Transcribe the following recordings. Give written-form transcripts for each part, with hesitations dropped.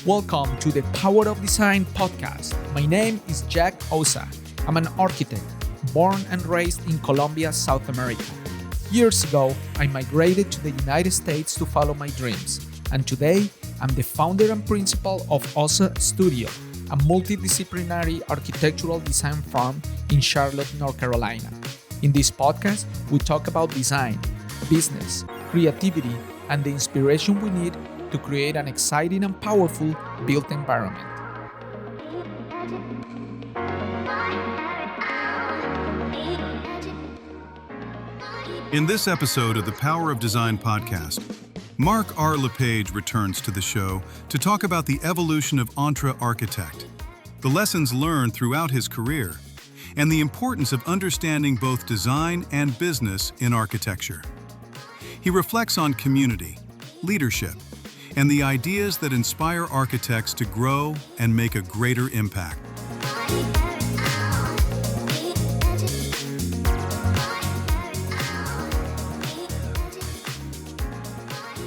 Welcome to the Power of Design podcast. My name is Jack Osa. I'm an architect, born and raised in Colombia, South America. Years ago, I migrated to the United States to follow my dreams. And today, I'm the founder and principal of Osa Studio, a multidisciplinary architectural design firm in Charlotte, North Carolina. In this podcast, we talk about design, business, creativity, and the inspiration we need to create an exciting and powerful built environment. In this episode of the Power of Design podcast, MarkRLePage returns to the show to talk about the evolution of EntreArchitect, the lessons learned throughout his career, and the importance of understanding both design and business in architecture. He reflects on community, leadership, and the ideas that inspire architects to grow and make a greater impact.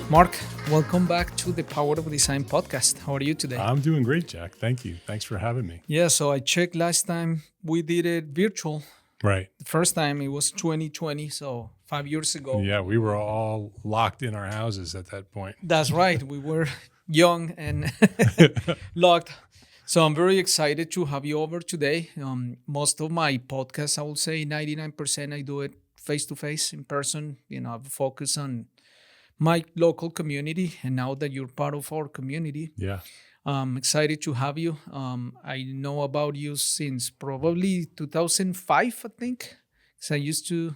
Mark, welcome back to the Power of Design podcast. How are you today? I'm doing great, Jack. Thank you. Thanks for having me. Yeah, so I checked last time we did it virtual. Right. The first time it was 2020, so 5 years ago. Yeah, we were all locked in our houses at that point. That's right. We were young and locked. So I'm very excited to have you over today. Most of my podcasts, I would say 99%, I do it face-to-face, in person. I focus on my local community. And now that you're part of our community, Yeah. I'm excited to have you. I know about you since probably 2005, I think. So I used to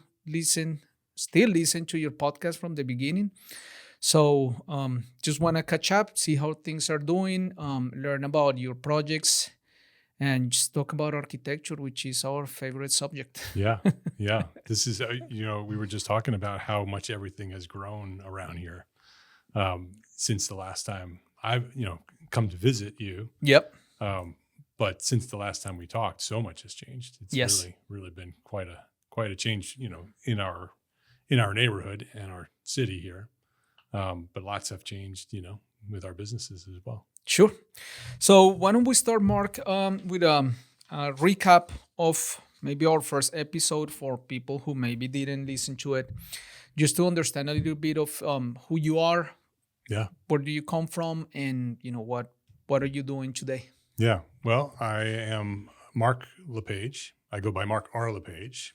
still listen to your podcast from the beginning. So just want to catch up, see how things are doing, learn about your projects, and just talk about architecture, which is our favorite subject. Yeah. Yeah. This is, we were just talking about how much everything has grown around here since the last time I've, come to visit you. Yep. But since the last time we talked, so much has changed. It's Yes. really been quite a change, in our neighborhood and our city here. But lots have changed, with our businesses as well. Sure. So why don't we start, Mark, with a recap of maybe our first episode for people who maybe didn't listen to it, just to understand a little bit of who you are. Yeah. Where do you come from, and what are you doing today? Yeah. Well, I am MarkRLePage. I go by MarkRLePage.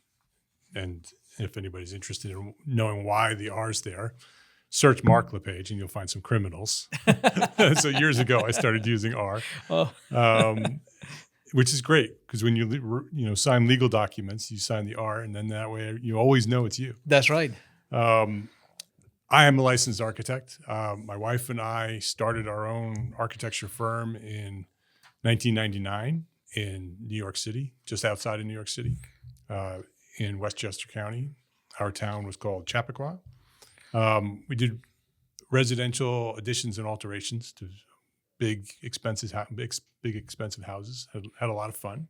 And if anybody's interested in knowing why the R's there, search MarkRLePage and you'll find some criminals. So years ago, I started using R, which is great because when you sign legal documents, you sign the R, and then that way you always know it's you. That's right. I am a licensed architect. My wife and I started our own architecture firm in 1999 in New York City, just outside of New York City, in Westchester County. Our town was called Chappaqua. We did residential additions and alterations to big expensive houses. Had a lot of fun.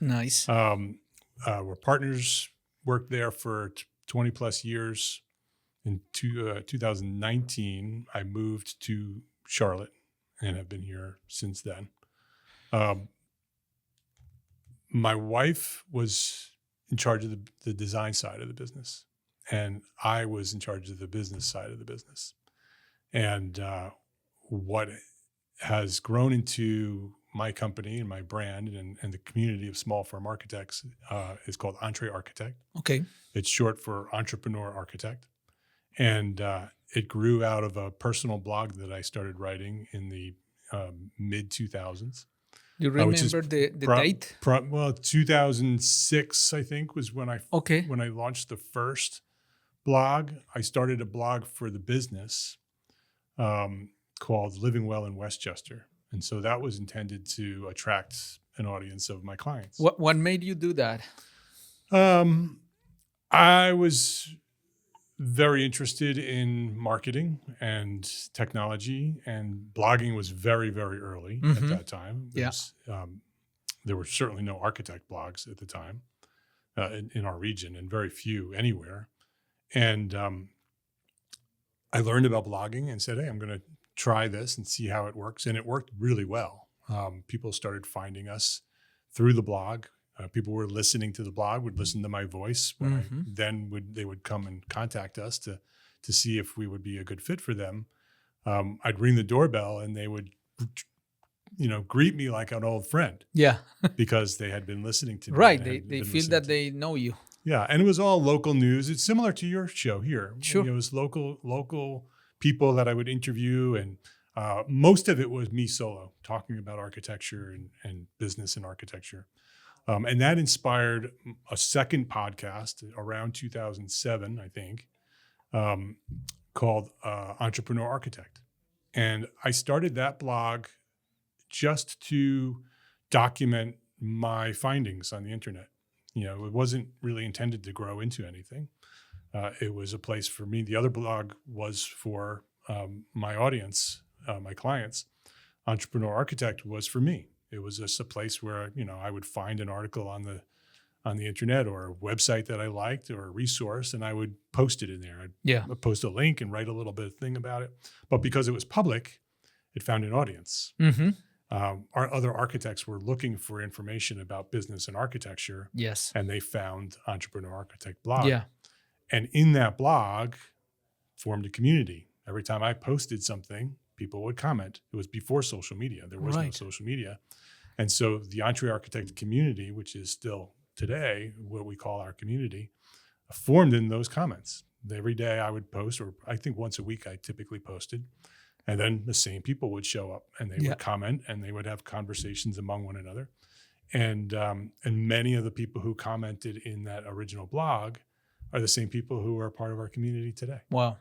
Nice. We're partners. Worked there for 20 plus years. In 2019, I moved to Charlotte and have been here since then. My wife was in charge of the design side of the business, and I was in charge of the business side of the business. And what has grown into my company and my brand and the community of small firm architects is called EntreArchitect. Okay. It's short for EntrepreneurArchitect. And it grew out of a personal blog that I started writing in the mid-2000s. You remember the date? 2006, I think, was when I launched the first blog. I started a blog for the business called Living Well in Westchester. And so that was intended to attract an audience of my clients. What made you do that? I was very interested in marketing and technology, and blogging was very, very early at that time. There were certainly no architect blogs at the time in our region, and very few anywhere. And I learned about blogging and said, hey, I'm going to try this and see how it works. And it worked really well. People started finding us through the blog. People were listening to the blog, would listen to my voice. They would come and contact us to see if we would be a good fit for them. I'd ring the doorbell and they would, greet me like an old friend. Yeah. Because they had been listening to me. Right. They feel that they know you. Yeah. And it was all local news. It's similar to your show here. Sure. It was local people that I would interview. And most of it was me solo, talking about architecture and business and architecture. And that inspired a second podcast around 2007, I think, called EntrePreneur-Architect. And I started that blog just to document my findings on the internet. It wasn't really intended to grow into anything. It was a place for me. The other blog was for my audience, my clients. EntrePreneur-Architect was for me. It was just a place where, I would find an article on the internet or a website that I liked or a resource, and I would post it in there. I'd post a link and write a little bit of thing about it. But because it was public, it found an audience. Mm-hmm. Our other architects were looking for information about business and architecture. Yes. And they found EntrePreneur-Architect blog. Yeah. And in that blog formed a community. Every time I posted something, people would comment. It was before social media. There was no social media. And so the EntreArchitect community, which is still today what we call our community, formed in those comments. Every day I would post, or I think once a week I typically posted. And then the same people would show up and they would comment and they would have conversations among one another. And many of the people who commented in that original blog are the same people who are part of our community today. Wow.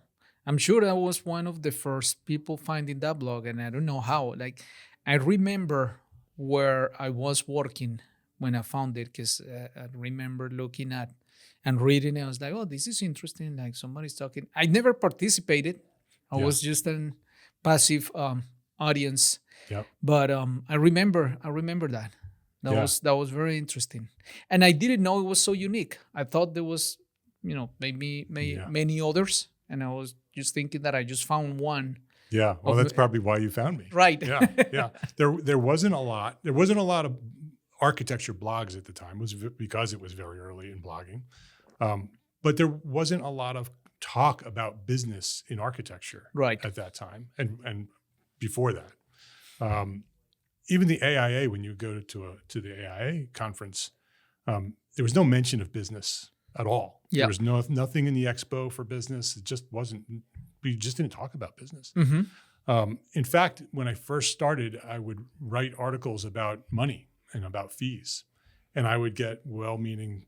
I'm sure I was one of the first people finding that blog, and I don't know how. Like, I remember where I was working when I found it, because I remember looking at and reading it. I was like, oh, this is interesting. Like, somebody's talking. I never participated. I was just an passive audience. Yep. But I remember that. That was very interesting. And I didn't know it was so unique. I thought there was, maybe many others. And I was just thinking that I just found one. Yeah. Well, that's probably why you found me. Right. Yeah. There wasn't a lot. There wasn't a lot of architecture blogs at the time. It was because it was very early in blogging. But there wasn't a lot of talk about business in architecture at that time and before that. Even the AIA, when you go to the AIA conference, there was no mention of business at all. There was nothing in the expo for business. It just wasn't. We just didn't talk about business. Mm-hmm. In fact, when I first started, I would write articles about money and about fees, and I would get well-meaning,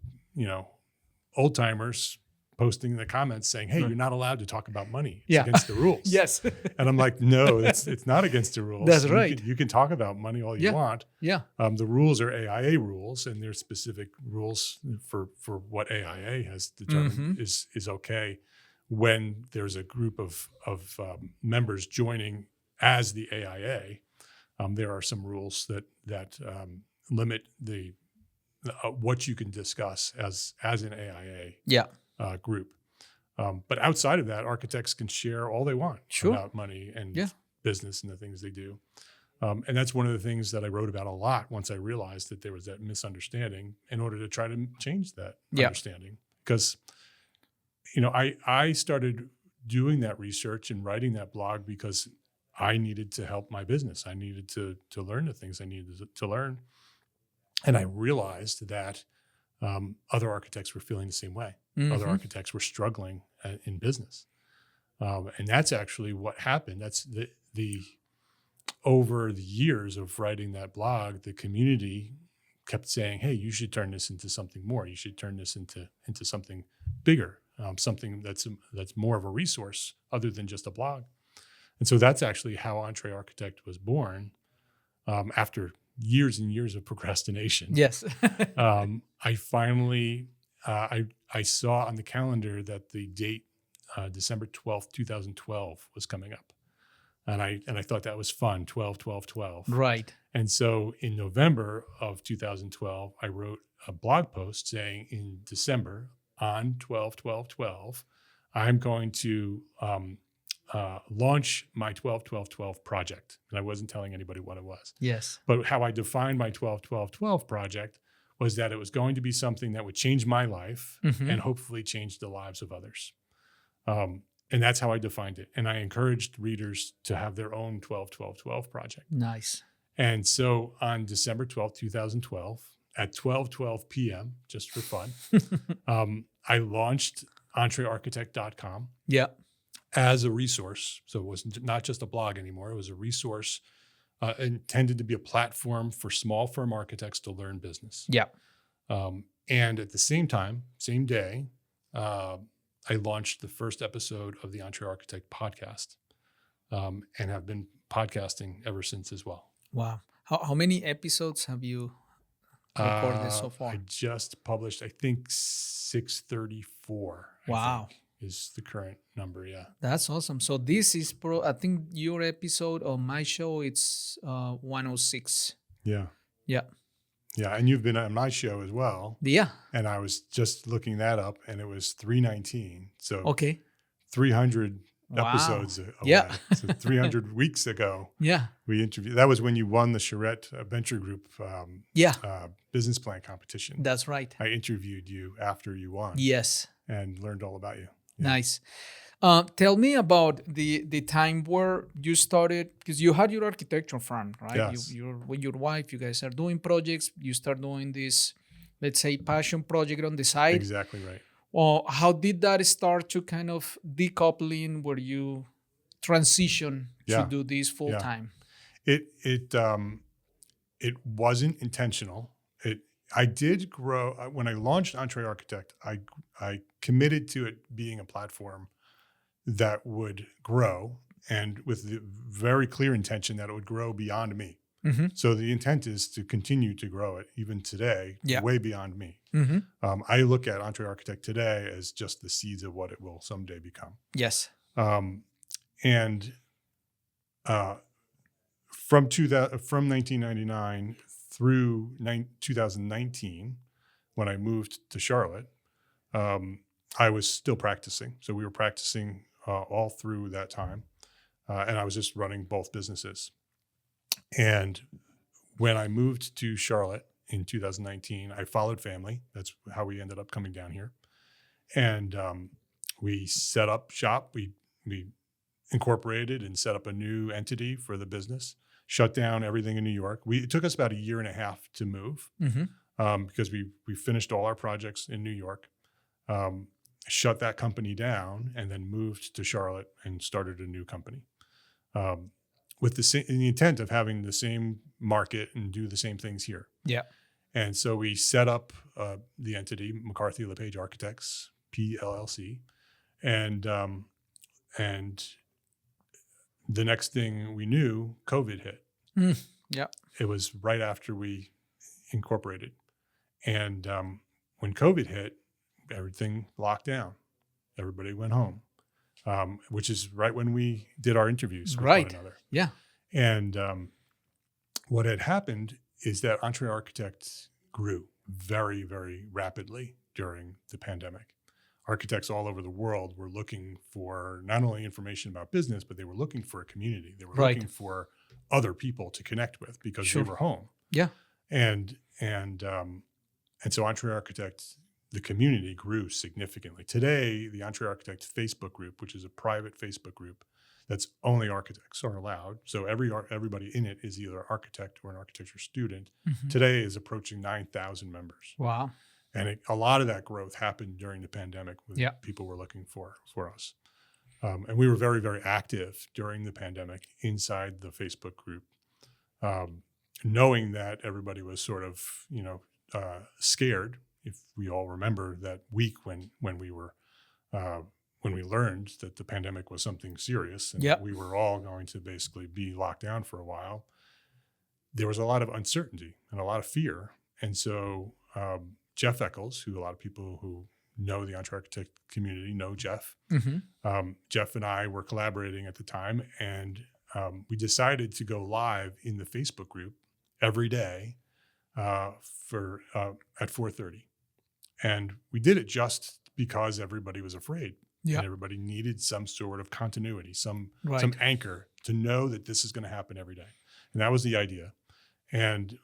old timers posting in the comments saying, "Hey, you're not allowed to talk about money. It's against the rules." Yes. And I'm like, "No, it's not against the rules. That's right. You can talk about money all you want. Yeah. The rules are AIA rules, and there's specific rules for what AIA has determined is okay when there's a group of members joining as the AIA. There are some rules that limit the what you can discuss as an AIA. Yeah. Group. But outside of that, architects can share all they want about money and business and the things they do. And that's one of the things that I wrote about a lot once I realized that there was that misunderstanding in order to try to change that understanding. Because, I started doing that research and writing that blog because I needed to help my business. I needed to learn the things I needed to learn. And I realized that other architects were feeling the same way. Mm-hmm. Other architects were struggling in business. And that's actually what happened. That's the over the years of writing that blog, the community kept saying, "Hey, you should turn this into something more. You should turn this into something bigger, something that's more of a resource other than just a blog." And so that's actually how EntreArchitect was born after years and years of procrastination. Yes. I finally, I saw on the calendar that the date, December 12th, 2012 was coming up. And I thought that was fun, 12-12-12. Right. And so in November of 2012, I wrote a blog post saying in December on 12-12-12, I'm going to launch my 12-12-12 project. And I wasn't telling anybody what it was. Yes. But how I defined my 12-12-12 project was that it was going to be something that would change my life and hopefully change the lives of others. And that's how I defined it. And I encouraged readers to have their own 12-12-12 project. Nice. And so on December 12th, 2012, at 12:12 p.m., just for fun, I launched EntreArchitect.com Yeah. as a resource. So it was not just a blog anymore. It was a resource intended to be a platform for small firm architects to learn business. Yeah. And at the same time, same day, I launched the first episode of the EntreArchitect podcast and have been podcasting ever since as well. Wow. How many episodes have you recorded so far? I just published, I think 634. Wow. I think is the current number. Yeah. That's awesome. So this is I think your episode on my show, it's 106. Yeah. Yeah. Yeah. And you've been on my show as well. Yeah. And I was just looking that up and it was 319. So Okay. 300 Wow. episodes away. Yeah. So 300 weeks ago, Yeah. we interviewed. That was when you won the Charette Venture Group Yeah. business plan competition. That's right. I interviewed you after you won Yes. and learned all about you. Yeah. Nice. Tell me about the time where you started, because you had your architecture firm, right? Yes. You're with your wife, you guys are doing projects, you start doing this, let's say, passion project on the side. Exactly right. Well, how did that start to kind of decoupling where you transition Yeah. to do this full time? It wasn't intentional. I did grow when I launched EntreArchitect. I committed to it being a platform that would grow, and with the very clear intention that it would grow beyond me. Mm-hmm. So the intent is to continue to grow it even today, Yeah. way beyond me. Mm-hmm. I look at EntreArchitect today as just the seeds of what it will someday become. Yes. And from 1999 through 2019, when I moved to Charlotte, I was still practicing. So we were practicing all through that time, and I was just running both businesses. And when I moved to Charlotte in 2019, I followed family. That's how we ended up coming down here. And we set up shop. We incorporated and set up a new entity for the business, shut down everything in New York. It took us about a year and a half to move because we finished all our projects in New York, shut that company down, and then moved to Charlotte and started a new company. With the intent of having the same market and do the same things here. Yeah. And so we set up the entity, MarkRLePage Architects, PLLC. And the next thing we knew, COVID hit. Yeah. It was right after we incorporated. And when COVID hit, everything locked down. Everybody went home. Which is right when we did our interviews with one another. Yeah. And what had happened is that EntreArchitect grew very, very rapidly during the pandemic. Architects all over the world were looking for not only information about business, but they were looking for a community. They were looking for other people to connect with because they were home. Yeah. And so EntreArchitect, the community grew significantly. Today, the EntreArchitect Facebook group, which is a private Facebook group that's only architects are allowed. So everybody in it is either an architect or an architecture student. Mm-hmm. Today is approaching 9,000 members. Wow. And a lot of that growth happened during the pandemic when people were looking for us. And we were very, very active during the pandemic inside the Facebook group, knowing that everybody was sort of, scared. If we all remember that week when we learned that the pandemic was something serious and that we were all going to basically be locked down for a while, there was a lot of uncertainty and a lot of fear. And so Jeff Eccles, who a lot of people who know the EntreArchitect community know Jeff, Jeff and I were collaborating at the time, and we decided to go live in the Facebook group every day at 4:30. And we did it just because everybody was afraid. Yeah. And everybody needed some sort of continuity, some Right. anchor to know that this is going to happen every day. And that was the idea. And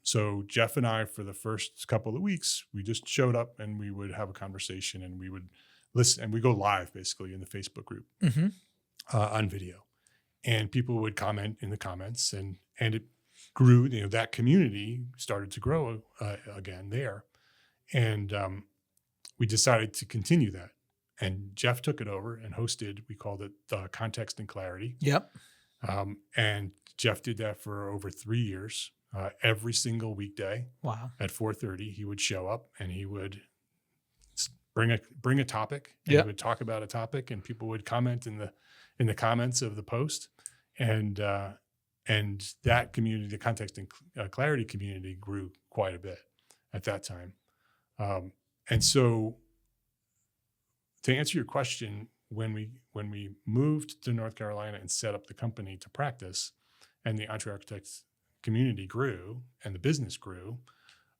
so Jeff and I, for the first couple of weeks, we just showed up and we would have a conversation and we would listen, and we go live basically in the Facebook group Mm-hmm. On video, and people would comment in the comments, and it grew. That community started to grow again there, and we decided to continue that. And Jeff took it over and hosted. We called it Context and Clarity. Yep. And Jeff did that for over 3 years. Every single weekday Wow. at 4:30, he would show up and he would bring a topic. And Yeah. He would talk about a topic, and people would comment in the comments of the post. And that community, the Context and Clarity community, grew quite a bit at that time. And so, to answer your question, when we moved to North Carolina and set up the company to practice, and the EntreArchitect community grew and the business grew,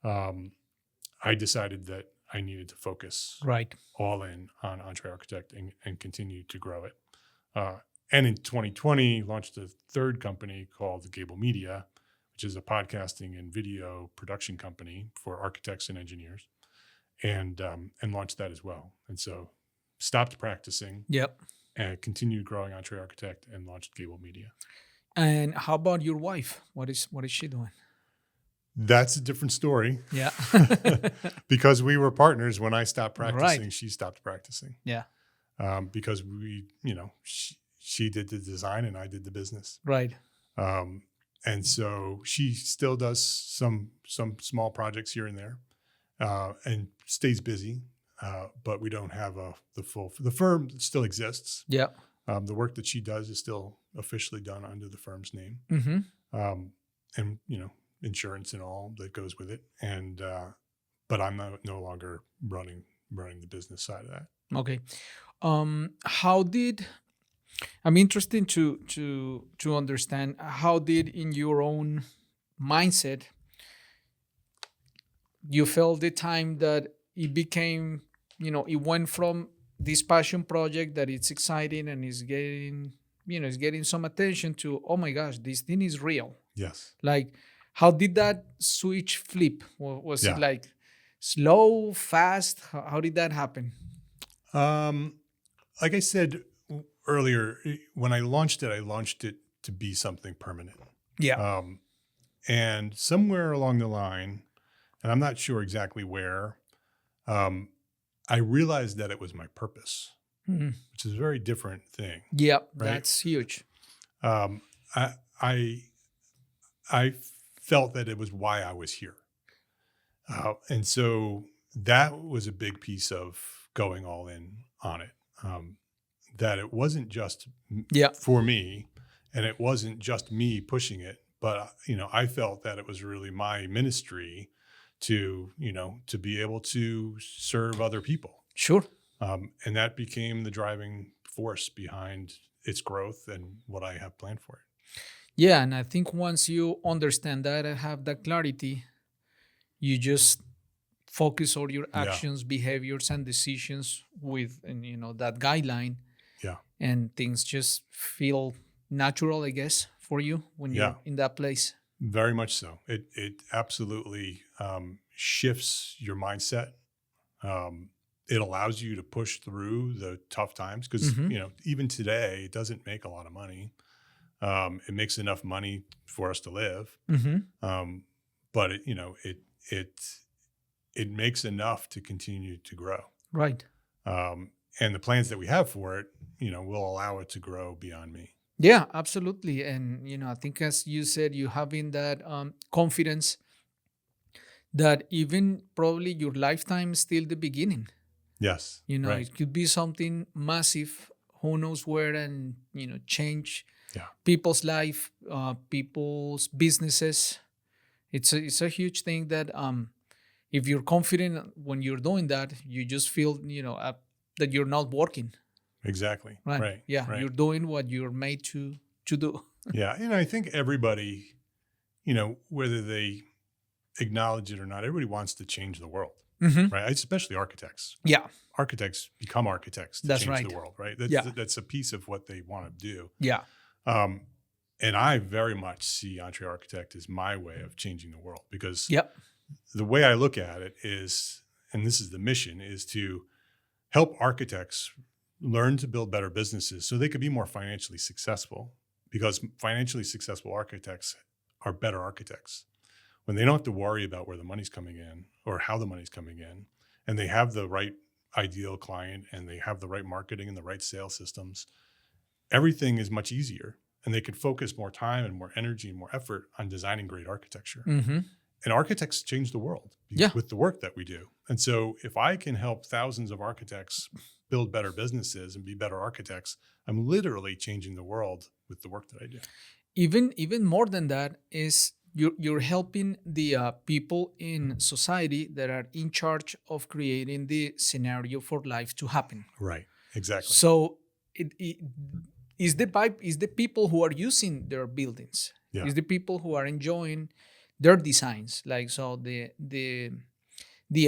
I decided that I needed to focus Right. all in on EntreArchitect and continue to grow it. And in 2020, launched a third company called Gable Media, which is a podcasting and video production company for architects and engineers, and launched that as well. And so stopped practicing Yep. and continued growing EntreArchitect and launched Gable Media. And how about your wife? What is she doing? That's a different story. Yeah. Because we were partners. When I stopped practicing, Right. she stopped practicing. Yeah. Because she did the design and I did the business. Right. And so she still does some small projects here and there, and stays busy. But we don't have the firm still exists. Yeah. The work that she does is still officially done under the firm's name. Mm-hmm. And insurance and all that goes with it. And but I'm no longer running the business side of that. Okay. I'm interested to understand how did, in your own mindset, you felt the time that it became, it went from this passion project that it's exciting and is getting, it's getting some attention, to, oh my gosh, this thing is real. Yes. Like, how did that switch flip? Was Yeah. it like slow, fast? How did that happen? Like I said earlier, when I launched it to be something permanent. Yeah. And somewhere along the line, and I'm not sure exactly where, I realized that it was my purpose, Mhm. which is a very different thing. Yeah, Right. that's huge. I felt that it was why I was here. And so that was a big piece of going all in on it. That it wasn't just Yeah. for me, and it wasn't just me pushing it, but I felt that it was really my ministry to be able to serve other people. Sure. And that became the driving force behind its growth and what I have planned for it. Yeah, and I think once you understand that and have that clarity, you just focus all your Yeah. actions, behaviors, and decisions with, that guideline. Yeah. And things just feel natural, I guess, for you when you're Yeah. in that place. Very much so. It absolutely shifts your mindset. It allows you to push through the tough times because Mhm. even today it doesn't make a lot of money. It makes enough money for us to live, Mm-hmm. but it makes enough to continue to grow. Right. And the plans that we have for it, will allow it to grow beyond me. Yeah, absolutely. And, I think, as you said, you having that confidence that even probably your lifetime is still the beginning. Yes. Right. It could be something massive, who knows where, and, change Yeah. people's life, people's businesses. It's a huge thing that if you're confident when you're doing that, you just feel, that you're not working. Exactly. Right. Right. Yeah. Right. You're doing what you're made to do. Yeah. And I think everybody, whether they acknowledge it or not, everybody wants to change the world. right? Especially architects. Yeah, Architects become architects to that's change right. the world, right? Yeah. That's a piece of what they want to do. Yeah. Um, and I very much see EntreArchitect as my way of changing the world, because Yep. the way I look at it is, and this is the mission, is to help architects learn to build better businesses so they could be more financially successful, because financially successful architects are better architects. When they don't have to worry about where the money's coming in or how the money's coming in, and they have the right ideal client and they have the right marketing and the right sales systems, everything is much easier, and they can focus more time and more energy and more effort on designing great architecture. Mm-hmm. And architects change the world Yeah. with the work that we do. And so if I can help thousands of architects build better businesses and be better architects, I'm literally changing the world with the work that I do. Even more than that is you're helping the people in society that are in charge of creating the scenario for life to happen. Right. Exactly. So it is the people who are using their buildings. Yeah. Is the people who are enjoying their designs. Like, so the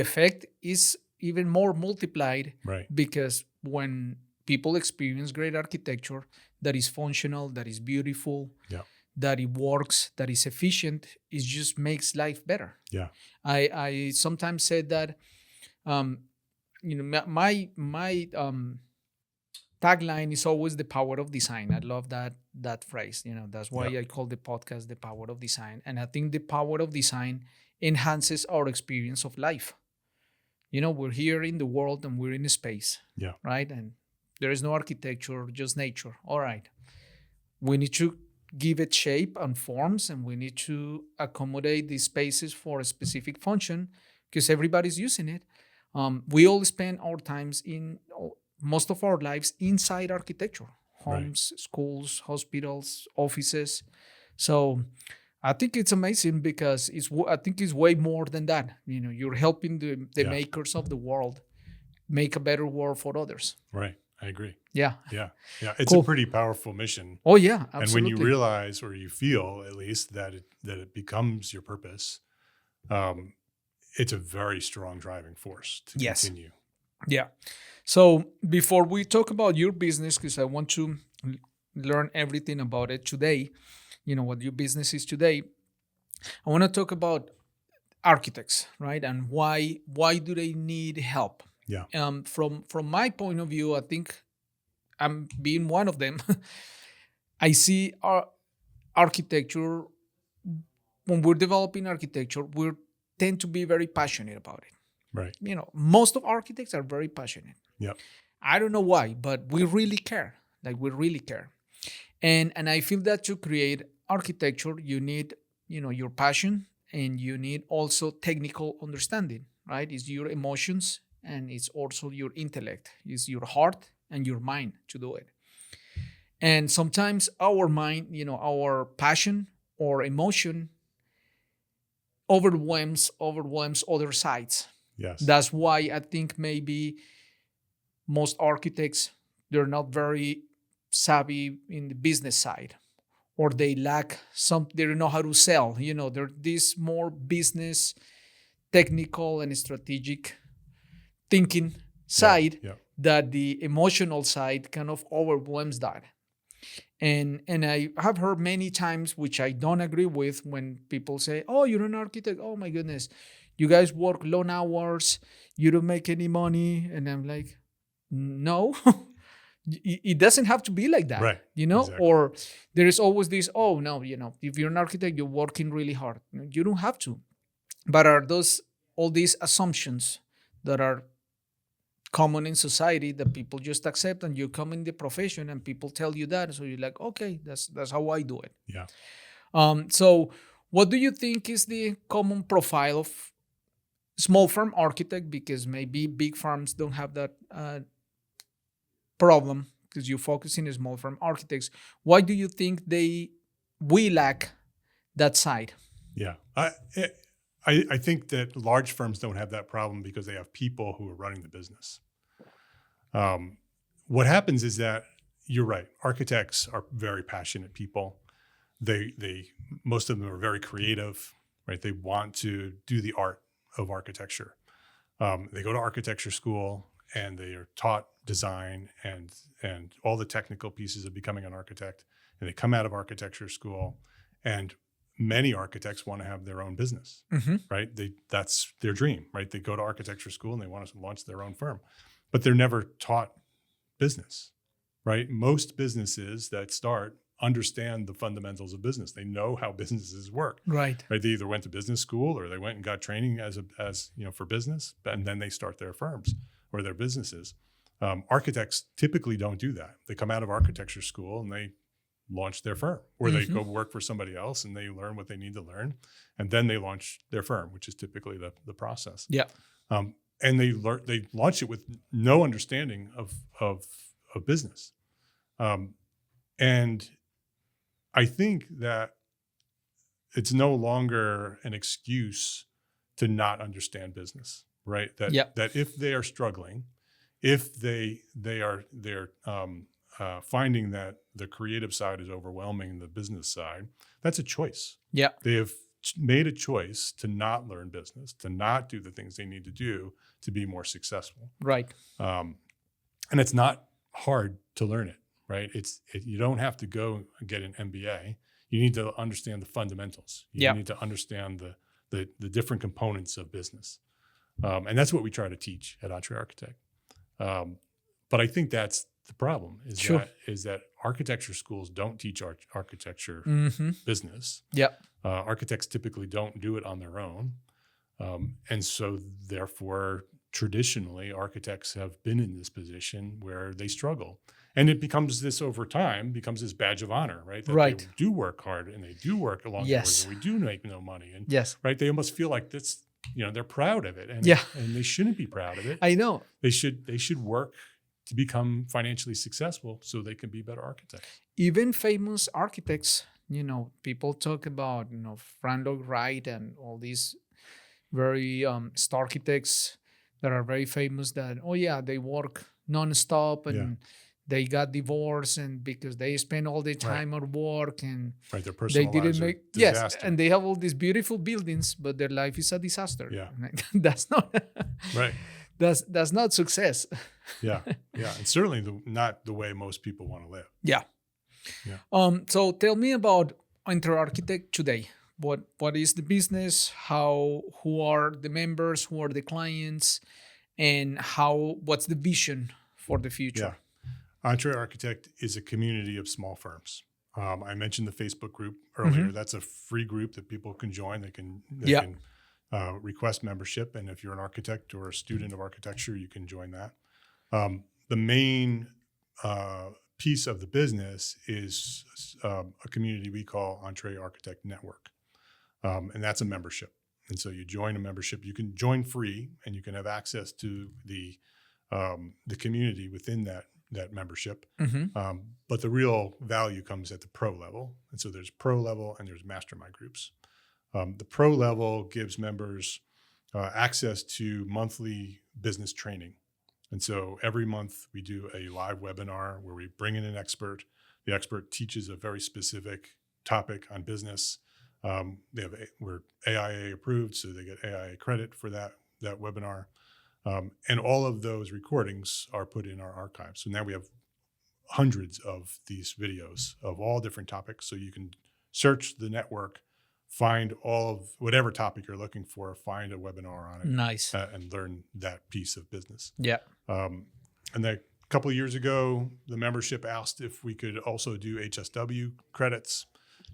effect is even more multiplied, Right. because when people experience great architecture that is functional, that is beautiful, Yeah. that it works, that is efficient, it just makes life better. Yeah. I sometimes said that, my tagline is always the power of design. I love that phrase. That's why Yeah. I call the podcast the power of design. And I think the power of design enhances our experience of life. We're here in the world and we're in space. Yeah. Right? And there is no architecture, just nature. All right. We need to give it shape and forms, and we need to accommodate these spaces for a specific function, because everybody's using it. We all spend our times most of our lives inside architecture, homes, right, schools, hospitals, offices. So I think it's amazing, because I think it's way more than that. You're helping the Yeah. makers of the world make a better world for others. Right. I agree. Yeah. Yeah. Yeah. It's Cool. a pretty powerful mission. Oh yeah, absolutely. And when you realize, or you feel at least, that it becomes your purpose, it's a very strong driving force to Yes. continue. Yeah. So before we talk about your business, because I want to learn everything about it today, what your business is today, I want to talk about architects, right? And why do they need help? Yeah. From my point of view, I think I'm being one of them. I see our architecture, when we're developing architecture, we tend to be very passionate about it. Right. Most of architects are very passionate. Yeah. I don't know why, but we really care. Like, we really care. And I feel that to create architecture, you need, your passion, and you need also technical understanding, right? It's your emotions, and it's also your intellect. It's your heart and your mind to do it. And sometimes our mind, our passion or emotion overwhelms other sides. Yes. That's why I think maybe most architects, they're not very savvy in the business side, or they lack they don't know how to sell. They're this more business, technical, and strategic thinking side, Yeah. that the emotional side kind of overwhelms that. And I have heard many times, which I don't agree with, when people say, "Oh, you're an architect. Oh my goodness, you guys work long hours. You don't make any money." And I'm like, no, it doesn't have to be like that. Right. Exactly. Or there is always this, "Oh no, if you're an architect, you're working really hard." You don't have to. But are all these assumptions that are common in society that people just accept, and you come in the profession and people tell you that, so you're like, okay, that's how I do it. Yeah. So what do you think is the common profile of small firm architect? Because maybe big firms don't have that problem, because you focus in small firm architects. Why do you think we lack that side? Yeah. I think that large firms don't have that problem because they have people who are running the business. What happens is that, you're right, architects are very passionate people. They most of them are very creative, right? They want to do the art of architecture. They go to architecture school and they are taught design and all the technical pieces of becoming an architect. And they come out of architecture school, and many architects want to have their own business, right? That's their dream, right? They go to architecture school and they want to launch their own firm, but they're never taught business, right? Most businesses that start understand the fundamentals of business. They know how businesses work, Right. right? They either went to business school or they went and got training as for business, and then they start their firms or their businesses. Architects typically don't do that. They come out of architecture school and they launch their firm, or they go work for somebody else and they learn what they need to learn, and then they launch their firm, which is typically the process. Yeah. And they launch it with no understanding of business. And I think that it's no longer an excuse to not understand business, right? That if they are struggling, if they're finding that the creative side is overwhelming the business side, that's a choice. Yeah. They have made a choice to not learn business, to not do the things they need to do to be more successful. Right. And it's not hard to learn it, right? You don't have to go and get an MBA. You need to understand the fundamentals. You need to understand the different components of business. And that's what we try to teach at EntreArchitect. But I think that's the problem is that architecture schools don't teach architecture business. Yeah. Architects typically don't do it on their own. And so therefore, traditionally, architects have been in this position where they struggle. And it becomes this badge of honor, right? That Right. They do work hard and they do work long hours and we do make no money. And right, they almost feel like this, they're proud of it. And they shouldn't be proud of it. I know. They should work to become financially successful so they can be better architects. Even famous architects, people talk about, Frank Lloyd Wright and all these very star architects that are very famous that, they work nonstop and they got divorced and because they spend all their time at work and their personal they lives didn't are make disaster. and they have all these beautiful buildings, but their life is a disaster. Yeah. That's not right. That's not success. Yeah. And certainly not the way most people want to live. Yeah. So tell me about EntreArchitect today. What is the business? Who are the members? Who are the clients? And what's the vision for the future? Yeah. EntreArchitect is a community of small firms. I mentioned the Facebook group earlier. That's a free group that people can join. They can request membership. And if you're an architect or a student of architecture, you can join that. The main piece of the business is a community we call EntreArchitect Network. And that's a membership. And so you join a membership. You can join free and you can have access to the community within that membership. But the real value comes at the pro level. And so there's pro level and there's mastermind groups. The pro level gives members access to monthly business training. And so every month we do a live webinar where we bring in an expert. The expert teaches a very specific topic on business. We're AIA approved, so they get AIA credit for that webinar. And all of those recordings are put in our archive. So now we have hundreds of these videos of all different topics. So you can search the network, find all of whatever topic you're looking for, find a webinar on it. Nice. And learn that piece of business. Yeah. And then a couple of years ago, the membership asked if we could also do HSW credits,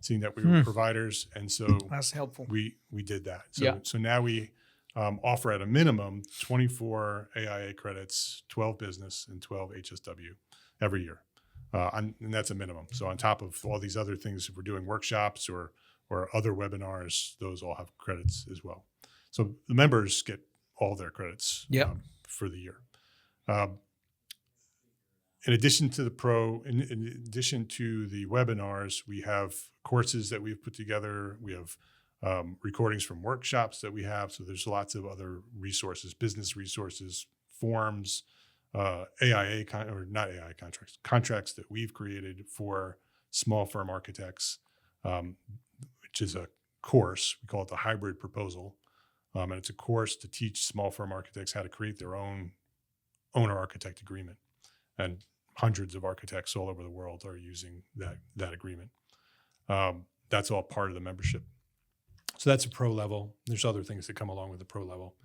seeing that we were providers. And so that's helpful. We did that. So now we offer at a minimum 24 AIA credits, 12 business, and 12 HSW every year. And that's a minimum. So on top of all these other things, if we're doing workshops or other webinars, those all have credits as well. So the members get all their credits for the year. In addition to in addition to the webinars, we have courses that we've put together. We have recordings from workshops that we have. So there's lots of other resources, business resources, forms, AIA contracts that we've created for small firm architects, which is a course. We call it the hybrid proposal. And it's a course to teach small firm architects how to create their own owner-architect agreement. And hundreds of architects all over the world are using that agreement. That's all part of the membership. So that's a pro level. There's other things that come along with the pro level.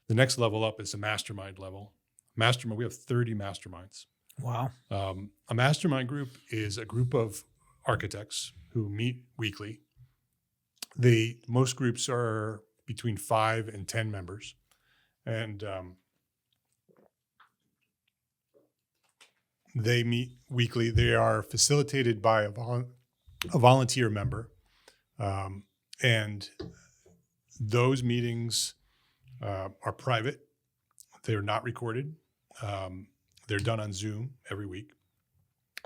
The next level up is the mastermind level. Mastermind, we have 30 masterminds. Wow. A mastermind group is a group of architects who meet weekly. Most groups are between 5 and 10 members. And they meet weekly. They are facilitated by a volunteer member. And those meetings are private. They're not recorded. They're done on Zoom every week.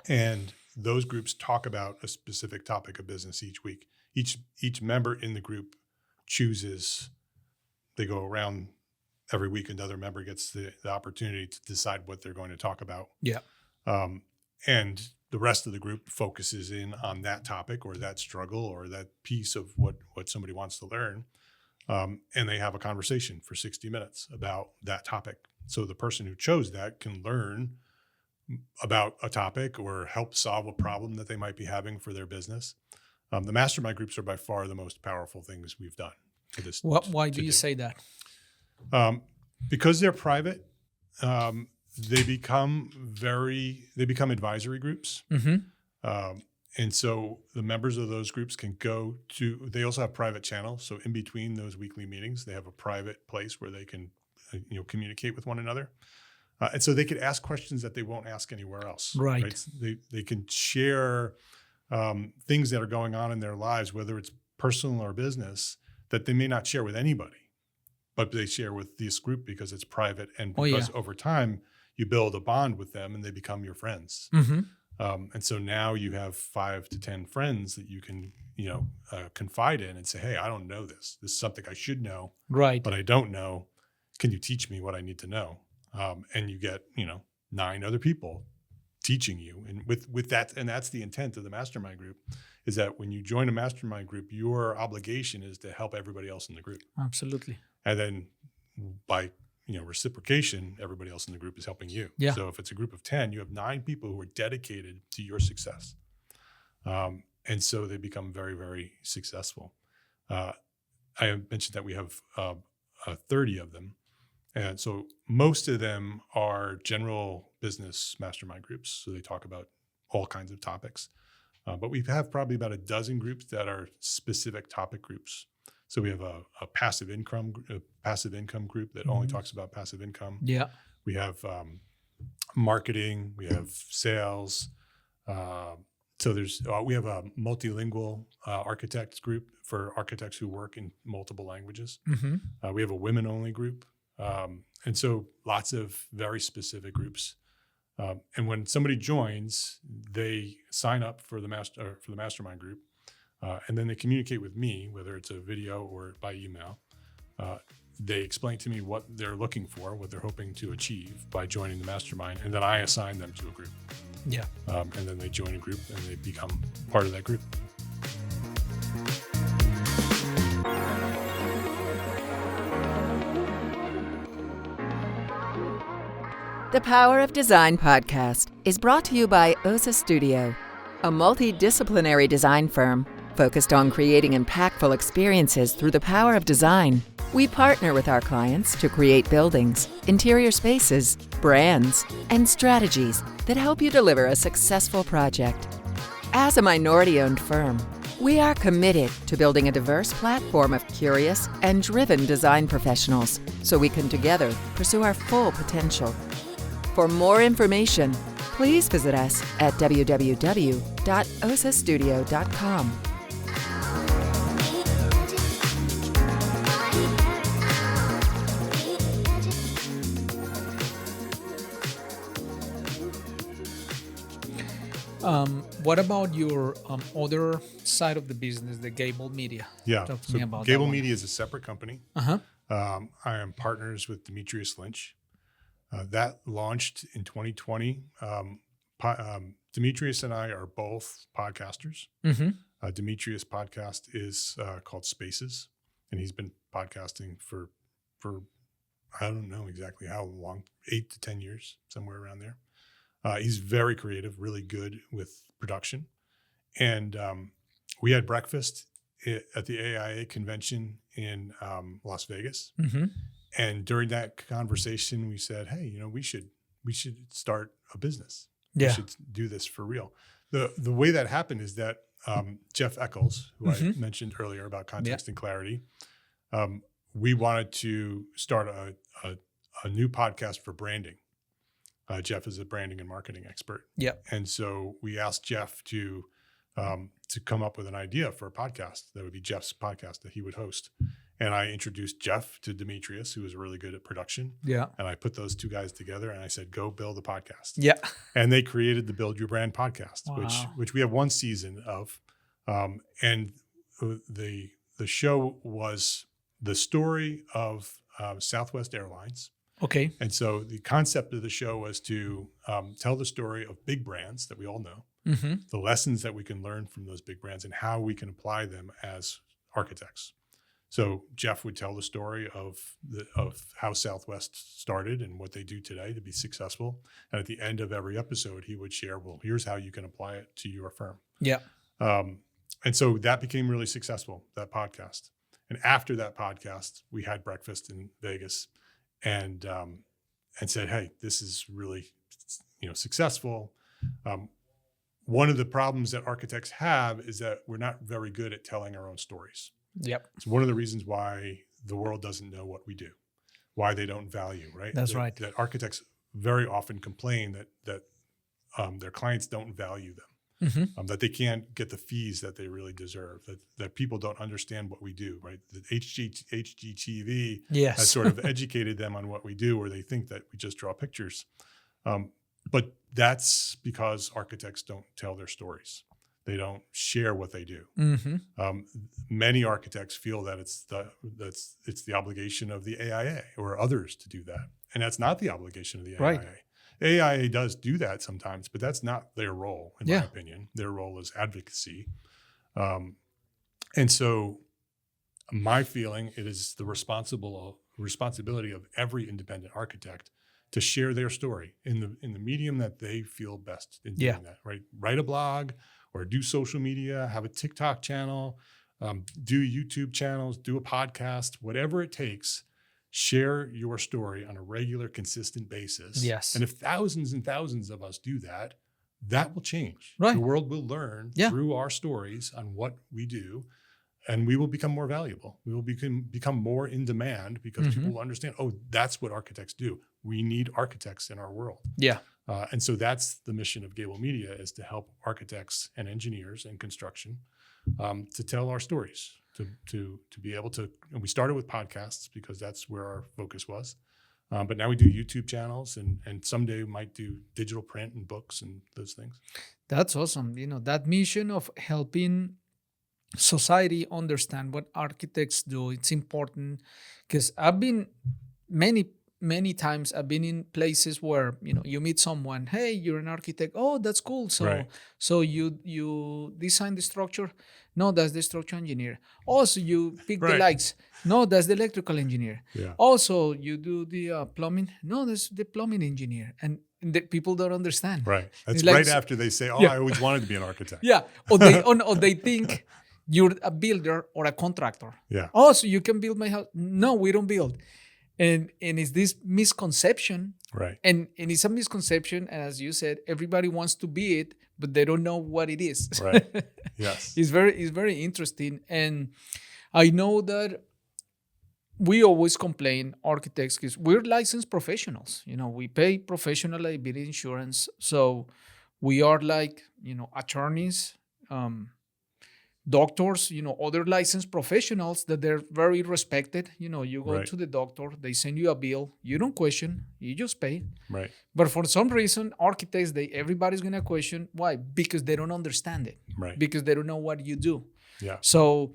And those groups talk about a specific topic of business each week. Each member in the group chooses, they go around every week, another member gets the opportunity to decide what they're going to talk about. Yeah. And the rest of the group focuses in on that topic or that struggle or that piece of what somebody wants to learn. And they have a conversation for 60 minutes about that topic. So the person who chose that can learn about a topic or help solve a problem that they might be having for their business. The mastermind groups are by far the most powerful things we've done for this. Why do you say that? Because they're private, they become advisory groups. Mm-hmm. And so the members of those groups can they also have private channels. So in between those weekly meetings, they have a private place where they can, communicate with one another. And so they could ask questions that they won't ask anywhere else. Right. They can share things that are going on in their lives, whether it's personal or business, that they may not share with anybody, but they share with this group because it's private. And because over time you build a bond with them and they become your friends. Mm-hmm. And so now you have 5 to 10 friends that you can, confide in and say, hey, I don't know this. This is something I should know, Right. but I don't know. Can you teach me what I need to know? And you get, 9 other people teaching you. And with that, and that's the intent of the mastermind group, is that when you join a mastermind group, your obligation is to help everybody else in the group. Absolutely. And then by reciprocation, everybody else in the group is helping you. Yeah. So if it's a group of 10, you have 9 people who are dedicated to your success. And so they become very, very successful. I mentioned that we have 30 of them. And so most of them are general business mastermind groups. So they talk about all kinds of topics. But we have probably about a dozen groups that are specific topic groups. So we have a passive income group that only talks about passive income. Yeah. We have marketing. We have sales. So we have a multilingual architects group for architects who work in multiple languages. Mm-hmm. We have a women-only group. And so lots of very specific groups. And when somebody joins, they sign up for the mastermind group, and then they communicate with me, whether it's a video or by email. They explain to me what they're looking for, what they're hoping to achieve by joining the mastermind, and then I assign them to a group. Yeah. And then they join a group and they become part of that group. The Power of Design podcast is brought to you by OSA Studio, a multidisciplinary design firm focused on creating impactful experiences through the power of design. We partner with our clients to create buildings, interior spaces, brands, and strategies that help you deliver a successful project. As a minority-owned firm, we are committed to building a diverse platform of curious and driven design professionals so we can together pursue our full potential. For more information, please visit us at www.osastudio.com. What about your other side of the business, the Gable Media? Yeah. Talk to So me about Gable that one. Media is a separate company. Uh-huh. I am partners with Demetrius Lynch. That launched in 2020. Demetrius and I are both podcasters. Mm-hmm. Demetrius' podcast is called Spaces, and he's been podcasting for for, I don't know exactly how long, 8 to 10 years, somewhere around there. He's very creative, really good with production. And we had breakfast at the AIA convention in Las Vegas. Mm-hmm. And during that conversation, we said, hey, we should start a business. Yeah. We should do this for real. The way that happened is that Jeff Eccles, who I mentioned earlier about context and clarity, we wanted to start a new podcast for branding. Jeff is a branding and marketing expert. Yeah. And so we asked Jeff to come up with an idea for a podcast that would be Jeff's podcast that he would host. And I introduced Jeff to Demetrius, who was really good at production. Yeah. And I put those two guys together and I said, go build a podcast. Yeah. And they created the Build Your Brand podcast, Wow. which we have one season of. And the show was the story of Southwest Airlines. Okay. And so the concept of the show was to tell the story of big brands that we all know, the lessons that we can learn from those big brands and how we can apply them as architects. So Jeff would tell the story of how Southwest started and what they do today to be successful. And at the end of every episode, he would share, well, here's how you can apply it to your firm. Yeah. And so that became really successful, that podcast. And after that podcast, we had breakfast in Vegas and said, hey, this is really, successful. One of the problems that architects have is that we're not very good at telling our own stories. Yep. It's one of the reasons why the world doesn't know what we do, why they don't value, right? That's right. That architects very often complain that their clients don't value them, that they can't get the fees that they really deserve, that people don't understand what we do, right? The HGTV Yes. has sort of educated them on what we do, or they think that we just draw pictures. But that's because architects don't tell their stories. They don't share what they do. Many architects feel that it's the obligation of the AIA or others to do that, and that's not the obligation of the Right. AIA. AIA does do that sometimes, but that's not their role, in my opinion. Their role is advocacy, and so my feeling it is the responsibility of every independent architect to share their story in the medium that they feel best in doing that. Right, write a blog. Or do social media, have a TikTok channel, do YouTube channels, do a podcast, whatever it takes, share your story on a regular, consistent basis. Yes. And if thousands and thousands of us do that, that will change. Right. The world will learn through our stories on what we do, and we will become more valuable. We will become more in demand because people will understand, oh, that's what architects do. We need architects in our world. Yeah. And so that's the mission of Gable Media, is to help architects and engineers in construction to tell our stories, to be able to, and we started with podcasts because that's where our focus was. But now we do YouTube channels and someday we might do digital print and books and those things. That's awesome. That mission of helping society understand what architects do, it's important because I've been many times I've been in places where you meet someone, hey, you're an architect, oh, that's cool, so you design the structure, no, that's the structural engineer, also you pick the lights, no, that's the electrical engineer, also you do the plumbing, no, that's the plumbing engineer, and the people don't understand, right? That's like, right after they say, I always wanted to be an architect. Or they think you're a builder or a contractor, oh, so you can build my house, no, we don't build. And it's this misconception, right? And it's a misconception, and as you said, everybody wants to be it, but they don't know what it is. Right. Yes. It's very interesting, and I know that we always complain, architects, because we're licensed professionals. We pay professional liability insurance, so we are like attorneys. Doctors, other licensed professionals that they're very respected. You go to the doctor, they send you a bill, you don't question, you just pay. Right. But for some reason, architects, everybody's gonna question. Why? Because they don't understand it. Right. Because they don't know what you do. Yeah. So.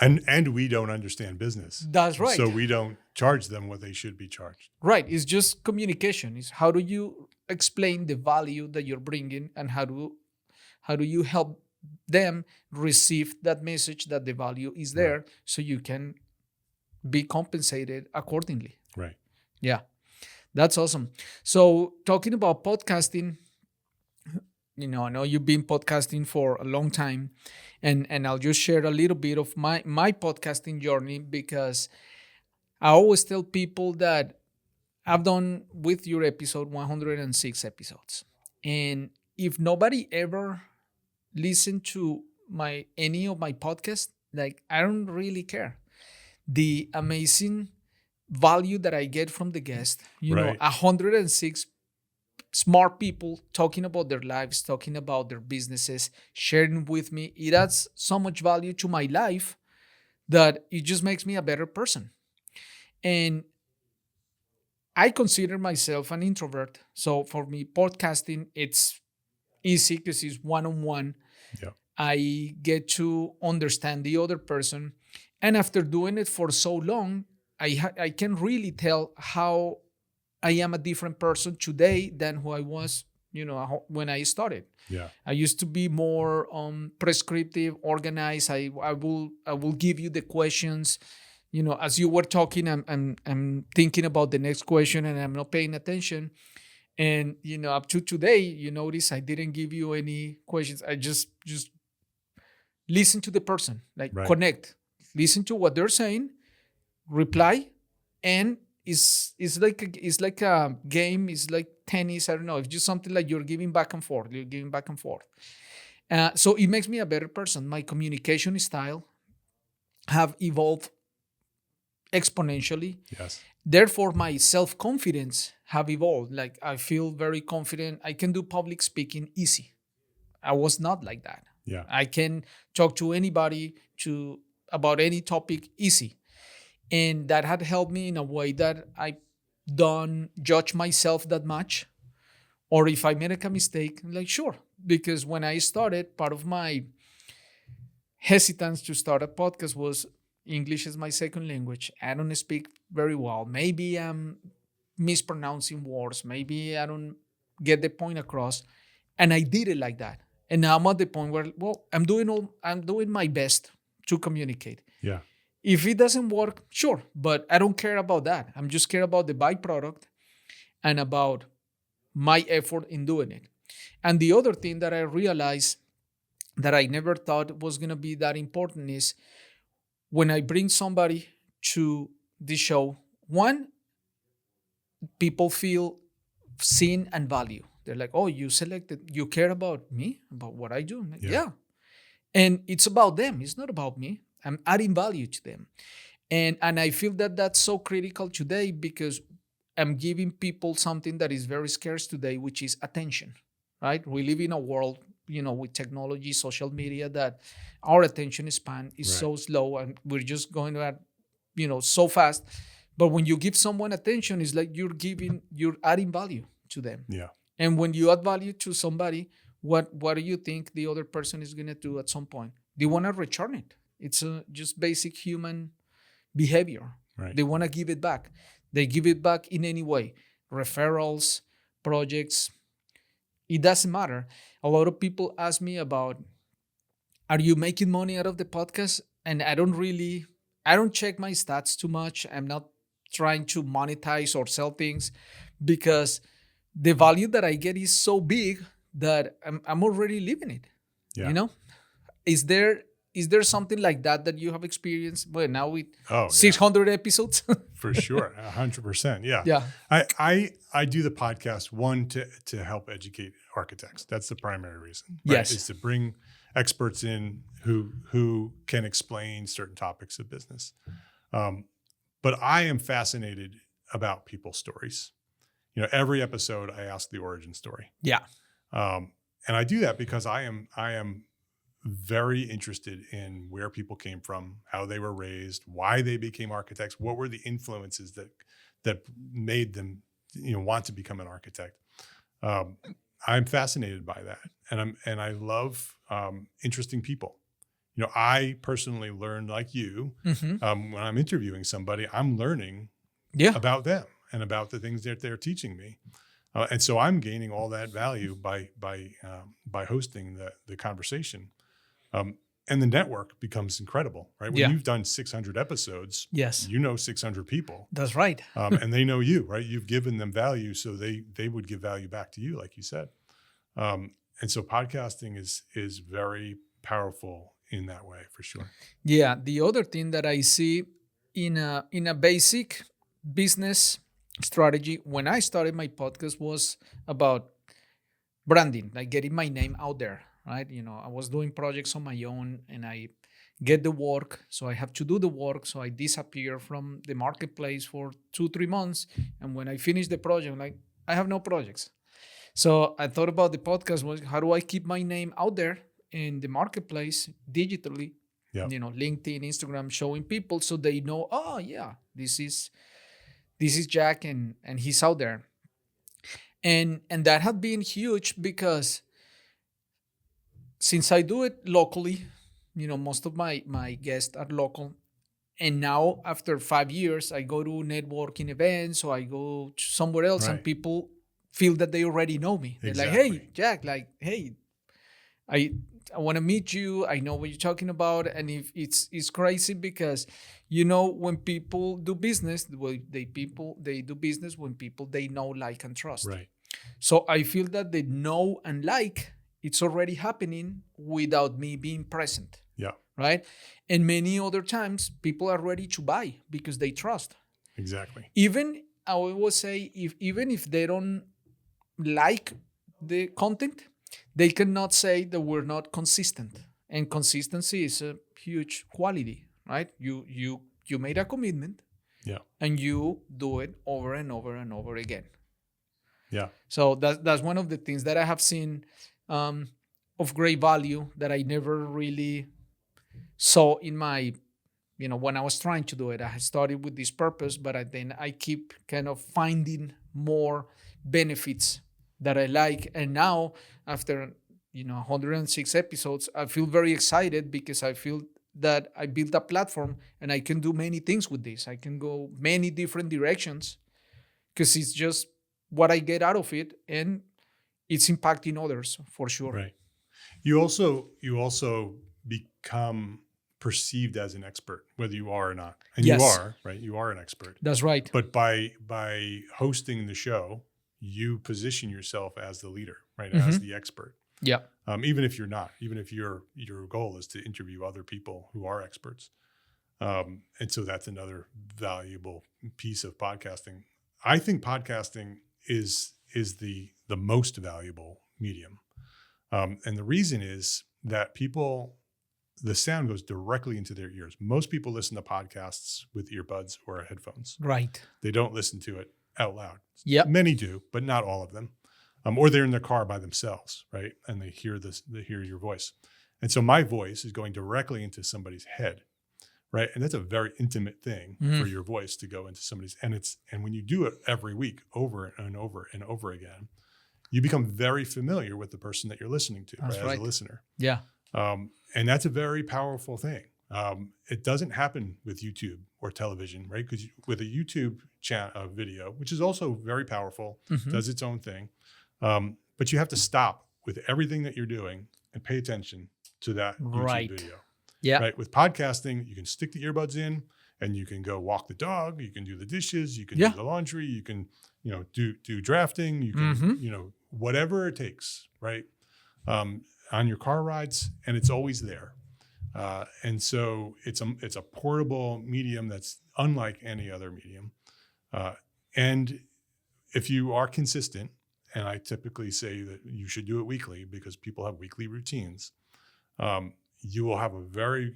And we don't understand business. That's right. So we don't charge them what they should be charged. Right. It's just communication. It's how do you explain the value that you're bringing, and how do you help them receive that message that the value is there, so you can be compensated accordingly. Right. Yeah, that's awesome. So talking about podcasting, I know you've been podcasting for a long time, and I'll just share a little bit of my podcasting journey, because I always tell people that I've done with your episode 106 episodes. And if nobody ever listened to any of my podcasts, like, I don't really care. The amazing value that I get from the guest, Right. 106 smart people talking about their lives, talking about their businesses, sharing with me, it adds so much value to my life that it just makes me a better person. And I consider myself an introvert. So for me, podcasting, it's easy because it's one-on-one. Yeah. I get to understand the other person. And after doing it for so long, I can really tell how I am a different person today than who I was, when I started. Yeah. I used to be more prescriptive, organized. I will give you the questions. As you were talking, I'm thinking about the next question and I'm not paying attention. And up to today, you notice I didn't give you any questions. I just listen to the person, like Right. connect, listen to what they're saying, reply, and it's like a game. It's like tennis. I don't know. It's just something like you're giving back and forth. You're giving back and forth. So it makes me a better person. My communication style have evolved exponentially. Yes. Therefore, my self-confidence have evolved. Like, I feel very confident. I can do public speaking easy. I was not like that. Yeah. I can talk to anybody about any topic easy. And that had helped me in a way that I don't judge myself that much. Or if I make a mistake, I'm like, sure. Because when I started, part of my hesitance to start a podcast was English is my second language. I don't speak very well. Maybe I'm mispronouncing words. Maybe I don't get the point across. And I did it like that. And now I'm at the point where, I'm doing my best to communicate. Yeah. If it doesn't work, sure. But I don't care about that. I'm just care about the byproduct and about my effort in doing it. And the other thing that I realized that I never thought was going to be that important is when I bring somebody to the show, one, people feel seen and valued. They're like, oh, you care about me, about what I do? I'm like, yeah. And it's about them. It's not about me. I'm adding value to them. And I feel that that's so critical today because I'm giving people something that is very scarce today, which is attention, right? We live in a world, with technology, social media, that our attention span is Right. so slow and we're just going at, so fast. But when you give someone attention, it's like you're adding value to them. Yeah. And when you add value to somebody, what do you think the other person is going to do at some point? They want to return it. It's just basic human behavior. Right. They want to give it back. They give it back in any way. Referrals, projects, it doesn't matter. A lot of people ask me about, are you making money out of the podcast? And I don't check my stats too much. I'm not trying to monetize or sell things because the value that I get is so big that I'm already living it. Yeah. Is there something like that you have experienced? Well, now with 600 episodes. For sure. 100%. Yeah. Yeah. I do the podcast, one, to help educate architects. That's the primary reason. Right? Yes. Is to bring experts in who can explain certain topics of business. But I am fascinated about people's stories. Every episode I ask the origin story. Yeah. And I do that because I am very interested in where people came from, how they were raised, why they became architects, what were the influences that made them, want to become an architect. I'm fascinated by that, and I love interesting people. I personally learned, like you, when I'm interviewing somebody, I'm learning about them and about the things that they're teaching me. And so I'm gaining all that value by hosting the conversation. And the network becomes incredible, right? When Yeah. you've done 600 episodes, Yes. you know 600 people, That's right. and they know you, right? You've given them value, so they would give value back to you, like you said. And so podcasting is very powerful in that way, for sure. Yeah. The other thing that I see in a basic business strategy when I started my podcast was about branding, like getting my name out there, right? I was doing projects on my own and I get the work. So I have to do the work. So I disappear from the marketplace for 2-3 months. And when I finish the project, I'm like, I have no projects. So I thought about the podcast was how do I keep my name out there in the marketplace digitally, Yeah. LinkedIn, Instagram, showing people so they know, oh yeah, this is Jack and he's out there. And that had been huge because since I do it locally, most of my guests are local. And now after 5 years, I go to networking events or I go somewhere else and Right. people feel that they already know me. They're like, Exactly. hey, Jack, hey, I want to meet you. I know what you're talking about. And if it's crazy because, when people do business, they do business when people they know, like, and trust. Right. So I feel that the know and like, it's already happening without me being present. Yeah. Right. And many other times people are ready to buy because they trust. Exactly. Even I will say even if they don't like the content, they cannot say that we're not consistent. And consistency is a huge quality, right? You made a commitment. Yeah. And you do it over and over and over again. Yeah. So that's one of the things that I have seen of great value that I never really saw in my, when I was trying to do it. I had started with this purpose, but then I keep kind of finding more benefits that I like. And now after, 106 episodes, I feel very excited because I feel that I built a platform and I can do many things with this. I can go many different directions because it's just what I get out of it and it's impacting others for sure. Right. You also become perceived as an expert, whether you are or not. And Yes. you are, right? You are an expert. That's right. But by hosting the show, you position yourself as the leader, right? As the expert. Yeah. Even if you're not, even if your goal is to interview other people who are experts. And so that's another valuable piece of podcasting. I think podcasting is the most valuable medium. And the reason is that the sound goes directly into their ears. Most people listen to podcasts with earbuds or headphones. Right. They don't listen to it out loud. Yep. Many do, but not all of them. Or they're in their car by themselves, right? And they hear your voice. And so my voice is going directly into somebody's head, right? And that's a very intimate thing for your voice to go into somebody's, and when you do it every week over and over and over again, you become very familiar with the person that you're listening to, That's right? As a listener. Yeah. And that's a very powerful thing. It doesn't happen with YouTube or television, right? Because with a YouTube video, which is also very powerful, does its own thing. But you have to stop with everything that you're doing and pay attention to that YouTube video. Yeah. Right. With podcasting, you can stick the earbuds in and you can go walk the dog. You can do the dishes. You can do the laundry. You can, do drafting. You can, whatever it takes, right? On your car rides, and it's always there. And so it's a portable medium that's unlike any other medium. And if you are consistent, and I typically say that you should do it weekly because people have weekly routines, you will have a very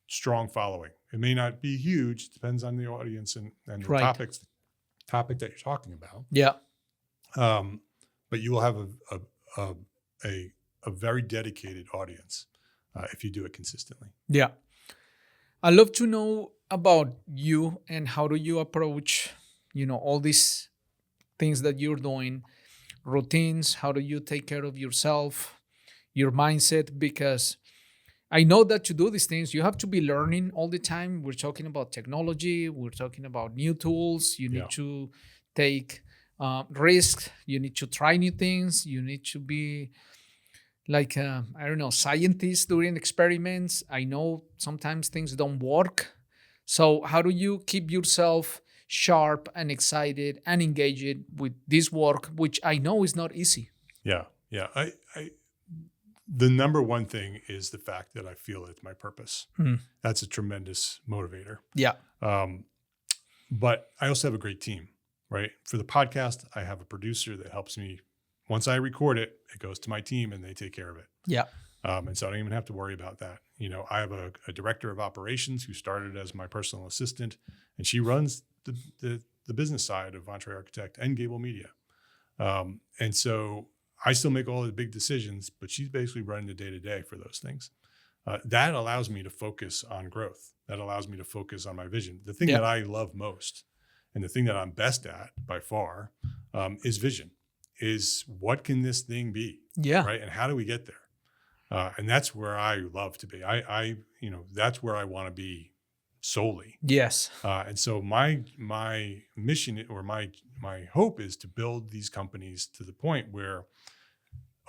strong following. It may not be huge, it depends on the audience and the topic that you're talking about. Yeah. But you will have a very dedicated audience if you do it consistently. Yeah. I'd love to know about you and how do you approach, all these things that you're doing, routines, how do you take care of yourself, your mindset? Because I know that to do these things, you have to be learning all the time. We're talking about technology. We're talking about new tools. You need to take risks. You need to try new things. You need to be like I don't know, scientists doing experiments. I know sometimes things don't work. So how do you keep yourself sharp and excited and engaged with this work, which I know is not easy? Yeah. Yeah. The number one thing is the fact that I feel it's my purpose. That's a tremendous motivator. Yeah. But I also have a great team, right? For the podcast, I have a producer that helps me. Once I record it, it goes to my team and they take care of it. Yeah. And so I don't even have to worry about that. You know, I have a director of operations who started as my personal assistant, and she runs the business side of EntreArchitect and Gable Media. And so I still make all the big decisions, but she's basically running the day-to-day for those things. That allows me to focus on growth. That allows me to focus on my vision. The thing that I love most and the thing that I'm best at by far is vision. Is what can this thing be? Yeah. Right. And how do we get there? And that's where I love to be. That's where I want to be solely. Yes. And so my mission or my hope is to build these companies to the point where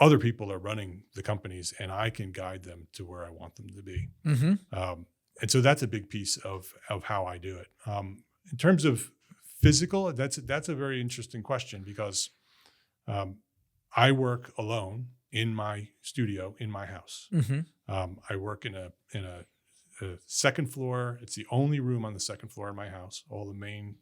other people are running the companies and I can guide them to where I want them to be. Mm-hmm. And so that's a big piece of how I do it. In terms of physical, that's a very interesting question because I work alone in my studio in my house. Mm-hmm. I work in a second floor. It's the only room on the second floor in my house. All the main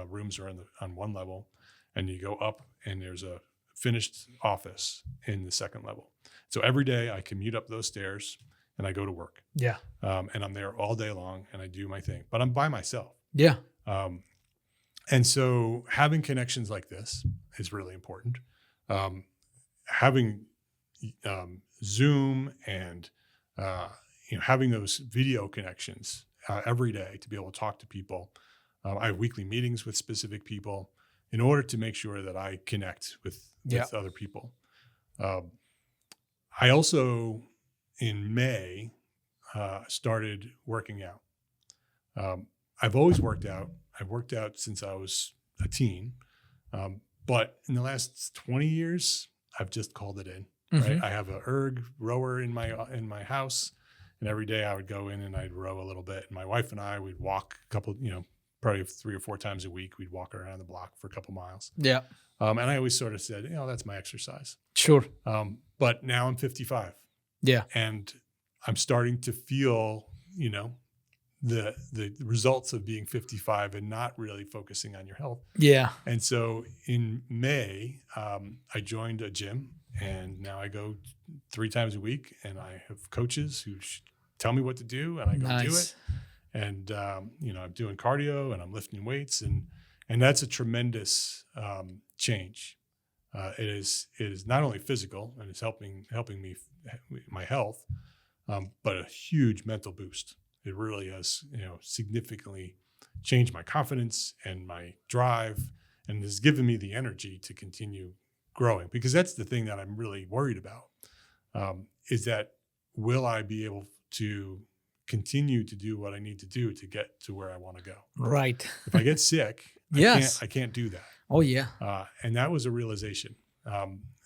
rooms are on one level, and you go up, and there's a finished office in the second level. So every day I commute up those stairs, and I go to work. Yeah. And I'm there all day long, and I do my thing. But I'm by myself. Yeah. And so having connections like this is really important. Having Zoom and having those video connections every day to be able to talk to people. I have weekly meetings with specific people in order to make sure that I connect with other people. I also, in May, started working out. I've always worked out. I've worked out since I was a teen. But in the last 20 years, I've just called it in. Mm-hmm. Right? I have an erg rower in my house, and every day I would go in and I'd row a little bit. And my wife and I would walk a couple, probably 3 or 4 times a week. We'd walk around the block for a couple miles. Yeah. And I always sort of said, that's my exercise. Sure. But now I'm 55. Yeah. And I'm starting to feel, the results of being 55 and not really focusing on your health. Yeah. And so in May, I joined a gym, and now I go 3 times a week, and I have coaches who tell me what to do, and I go do it. And I'm doing cardio, and I'm lifting weights, and that's a tremendous change. It is not only physical, and it's helping me my health, but a huge mental boost. It really has, significantly changed my confidence and my drive, and has given me the energy to continue growing. Because that's the thing that I'm really worried about, is that will I be able to continue to do what I need to do to get to where I want to go? Right. If I get sick, I can't do that. Oh yeah. And that was a realization.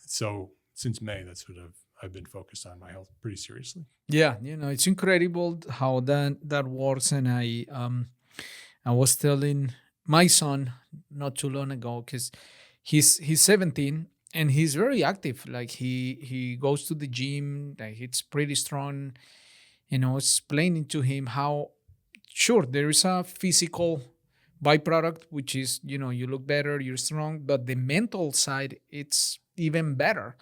So since May, that's what I've been focused on my health pretty seriously. Yeah, it's incredible how that works. And I was telling my son not too long ago, because he's 17 and he's very active. Like he goes to the gym, like it's pretty strong. Explaining to him how, sure, there is a physical byproduct, which is, you look better, you're strong, but the mental side, it's even better.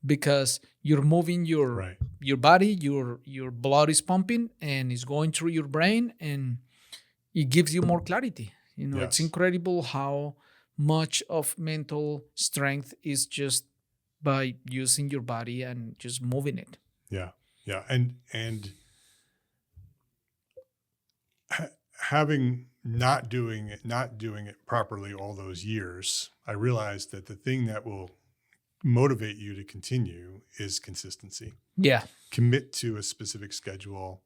Because you're moving your body, your blood is pumping and it's going through your brain, and it gives you more clarity. It's incredible how much of mental strength is just by using your body and just moving it. Yeah, yeah, and having not doing it properly all those years, I realized that the thing that will motivate you to continue is consistency. Yeah. Commit to a specific schedule,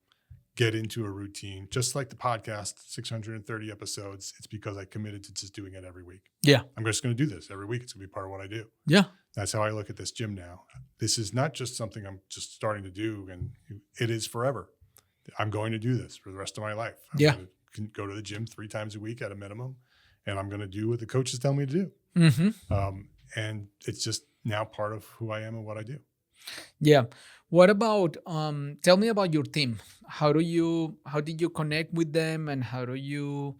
get into a routine, just like the podcast, 630 episodes. It's because I committed to just doing it every week. Yeah. I'm just going to do this every week. It's going to be part of what I do. Yeah. That's how I look at this gym now. This is not just something I'm just starting to do, and it is forever. I'm going to do this for the rest of my life. I'm going to go to the gym 3 times a week at a minimum, and I'm going to do what the coaches tell me to do. Mm-hmm. And it's just now part of who I am and what I do. Yeah. What about, tell me about your team. How did you connect with them, and how do you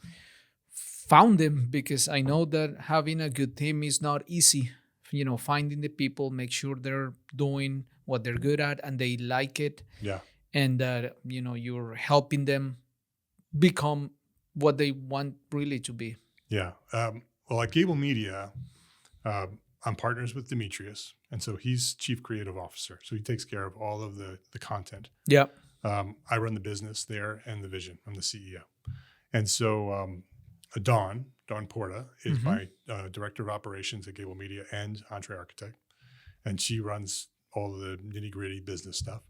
found them? Because I know that having a good team is not easy. Finding the people, make sure they're doing what they're good at and they like it. Yeah. And that, you're helping them become what they want really to be. Yeah. Well, at Gable Media, I'm partners with Demetrius, and so he's chief creative officer. So he takes care of all of the content. Yeah. I run the business there and the vision. I'm the CEO. And so Dawn Porta is my director of operations at Gable Media and EntreArchitect, and she runs all of the nitty gritty business stuff.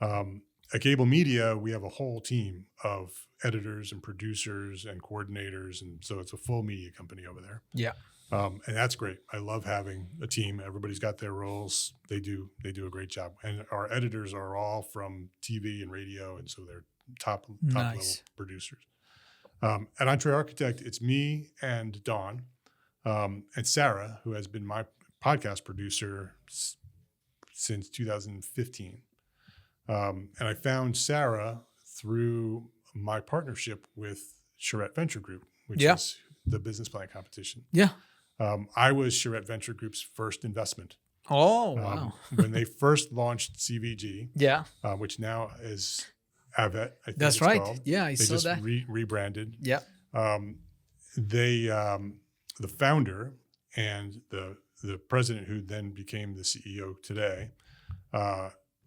At Gable Media, we have a whole team of editors and producers and coordinators, and so it's a full media company over there. Yeah. And that's great. I love having a team. Everybody's got their roles. They do a great job. And our editors are all from TV and radio, and so they're top level producers. At EntreArchitect, it's me and Dawn and Sarah, who has been my podcast producer since 2015. And I found Sarah through my partnership with Charette Venture Group, which is the business plan competition. Yeah. I was Charette Venture Group's first investment. Oh, wow. When they first launched CVG, which now is Avet, I think that's it's right. called. Yeah, I saw that. They just rebranded. Yeah. The founder and the president, who then became the CEO today,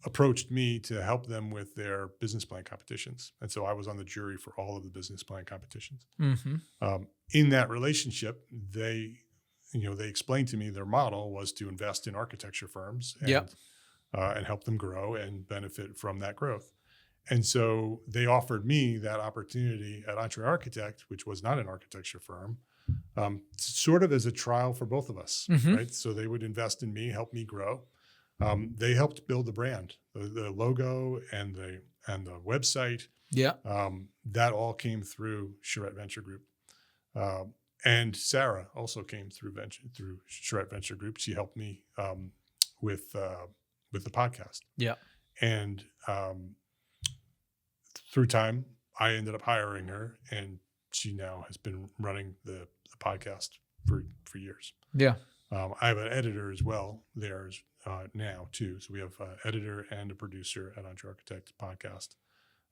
approached me to help them with their business plan competitions. And so I was on the jury for all of the business plan competitions. Mm-hmm. In that relationship, they explained to me their model was to invest in architecture firms and help them grow and benefit from that growth. And so they offered me that opportunity at EntreArchitect, which was not an architecture firm, sort of as a trial for both of us, right? So they would invest in me, help me grow. They helped build the brand, the logo and the website. Yeah. That all came through Charette Venture Group. And Sarah also came through Charette Venture Group. She helped me with the podcast. Yeah. And through time, I ended up hiring her, and she now has been running the podcast for years. Yeah. I have an editor as well there now too. So we have an editor and a producer at EntreArchitect podcast.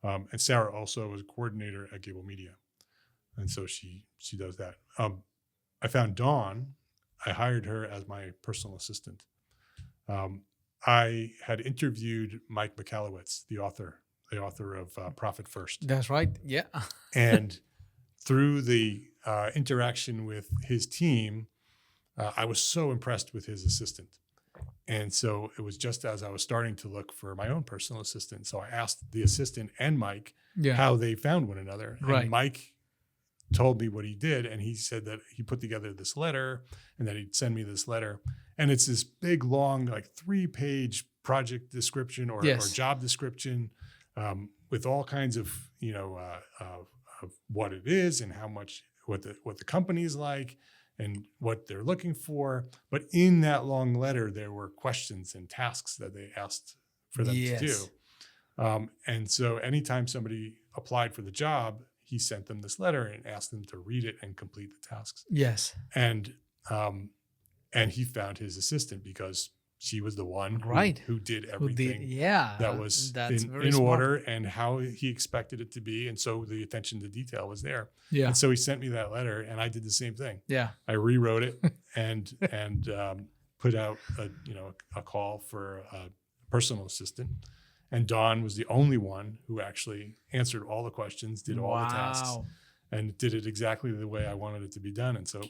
And Sarah also was a coordinator at Gable Media. And so she does that. I found Dawn. I hired her as my personal assistant. I had interviewed Mike Michalowicz, the author of Profit First. That's right. Yeah. And through the interaction with his team, I was so impressed with his assistant. And so it was just as I was starting to look for my own personal assistant. So I asked the assistant and Mike how they found one another. Right. And Mike told me what he did. And he said that he put together this letter and that he'd send me this letter. And it's this big, long, like 3-page project description or job description with all kinds of, of what it is and how much, what the company is like and what they're looking for. But in that long letter, there were questions and tasks that they asked for them to do. And so anytime somebody applied for the job, he sent them this letter and asked them to read it and complete the tasks. Yes. And he found his assistant because she was the one who did everything that was in order and how he expected it to be. And so the attention to detail was there. Yeah. And so he sent me that letter and I did the same thing. Yeah. I rewrote it and put out a call for a personal assistant. And Dawn was the only one who actually answered all the questions, did all the tasks, and did it exactly the way I wanted it to be done. And so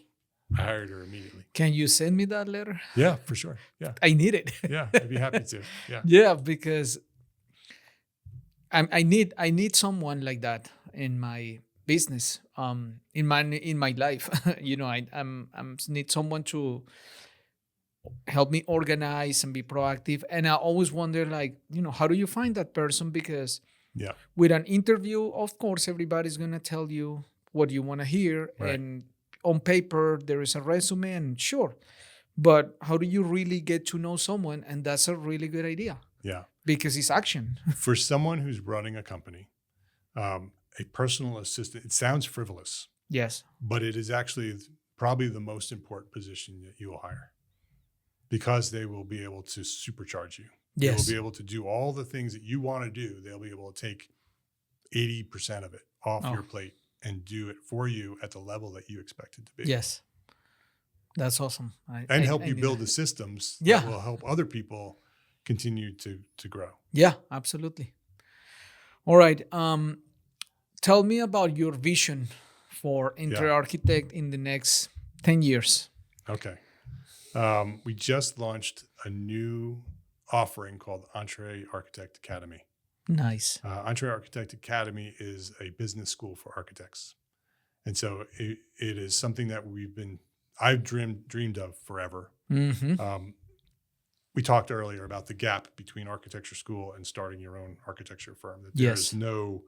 I hired her immediately. Can you send me that letter? Yeah, for sure. Yeah. I need it. Yeah, I'd be happy to. Yeah. Yeah, because I need someone like that in my business, in my life. I'm need someone to help me organize and be proactive. And I always wonder, like, how do you find that person? Because Yeah. with an interview, of course, everybody's gonna tell you what you want to hear, Right. and on paper there is a resume, and sure, but how do you really get to know someone? And that's a really good idea, Yeah. because it's action. For someone who's running a company, a personal assistant, it sounds frivolous, Yes. but it is actually probably the most important position that you will hire, because they will be able to supercharge you. They Yes. will be able to do all the things that you want to do. They'll be able to take 80% of it off your plate and do it for you at the level that you expect it to be. Yes. That's awesome. And help you need build that. the systems Yeah. that will help other people continue to grow. Yeah, absolutely. All right. Tell me about your vision for EntreArchitect in the next 10 years. Okay. We just launched a new offering called EntreArchitect Academy. Nice. EntreArchitect Academy is a business school for architects. And so it is something that I've dreamed of forever. Mm-hmm. We talked earlier about the gap between architecture school and starting your own architecture firm, that Yes. there's no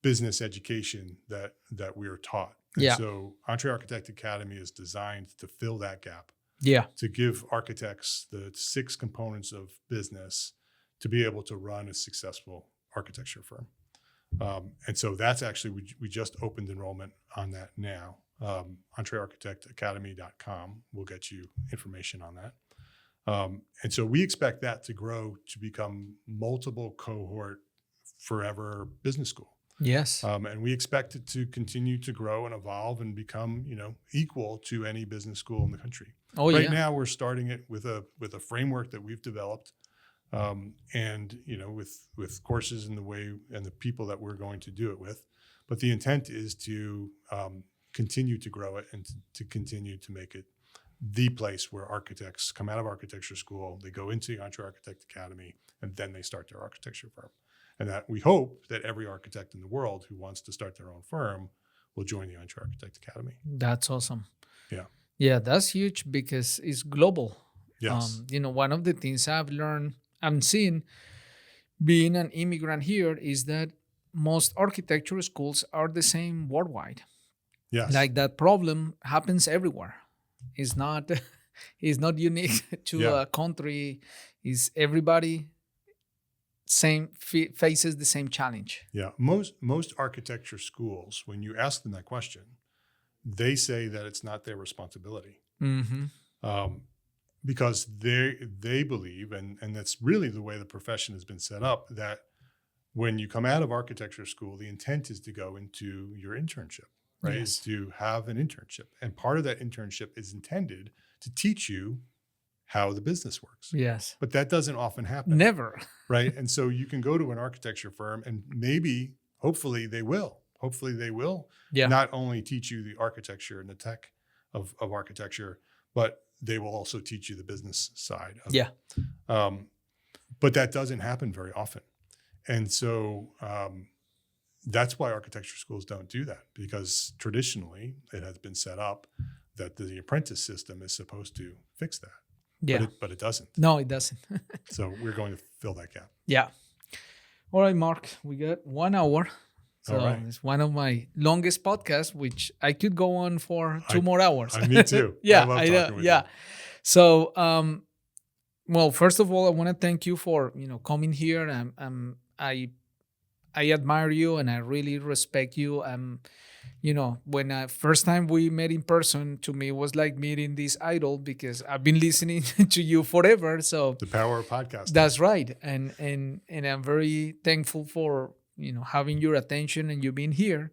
business education that we are taught. And Yeah. so EntreArchitect Academy is designed to fill that gap, Yeah. to give architects the 6 components of business to be able to run a successful architecture firm. And so that's actually, we just opened enrollment on that now. EntreArchitectAcademy.com will get you information on that. And so we expect that to grow to become multiple cohort forever business school. Yes. And we expect it to continue to grow and evolve and become, equal to any business school in the country. Oh, Right yeah. now, we're starting it with a framework that we've developed, and with courses and the way and the people that we're going to do it with. But the intent is to continue to grow it and to continue to make it the place where architects come out of architecture school, they go into the EntreArchitect Academy, and then they start their architecture firm. And that we hope that every architect in the world who wants to start their own firm will join the EntreArchitect Academy. That's awesome. Yeah. Yeah, that's huge because it's global. Yes. One of the things I'm seeing being an immigrant here is that most architecture schools are the same worldwide. Yes. Like that problem happens everywhere. It's not unique to Yeah. a country. Is everybody faces the same challenge? Yeah. Most architecture schools, when you ask them that question, they say that it's not their responsibility. Mm-hmm. Because they believe, and that's really the way the profession has been set up, that when you come out of architecture school, the intent is to go into your internship, right? Yes. Is to have an internship. And part of that internship is intended to teach you how the business works. Yes. But that doesn't often happen. Never. Right? And so you can go to an architecture firm and hopefully they will Yeah. not only teach you the architecture and the tech of architecture, but they will also teach you the business side of Yeah. it. But that doesn't happen very often. And so that's why architecture schools don't do that, because traditionally it has been set up that the apprentice system is supposed to fix that. Yeah. But it doesn't. No, it doesn't. So we're going to fill that gap. Yeah. All right, Mark, we got 1 hour. So All right. it's one of my longest podcasts, which I could go on for 2 more hours. Me too. Yeah, I love I talking know. with Yeah. you. So, well, first of all, I want to thank you for coming here. I admire you and I really respect you. When first time we met in person, to me it was like meeting this idol, because I've been listening to you forever. So The power of podcasting. that's right, and I'm very thankful for having your attention and you being here.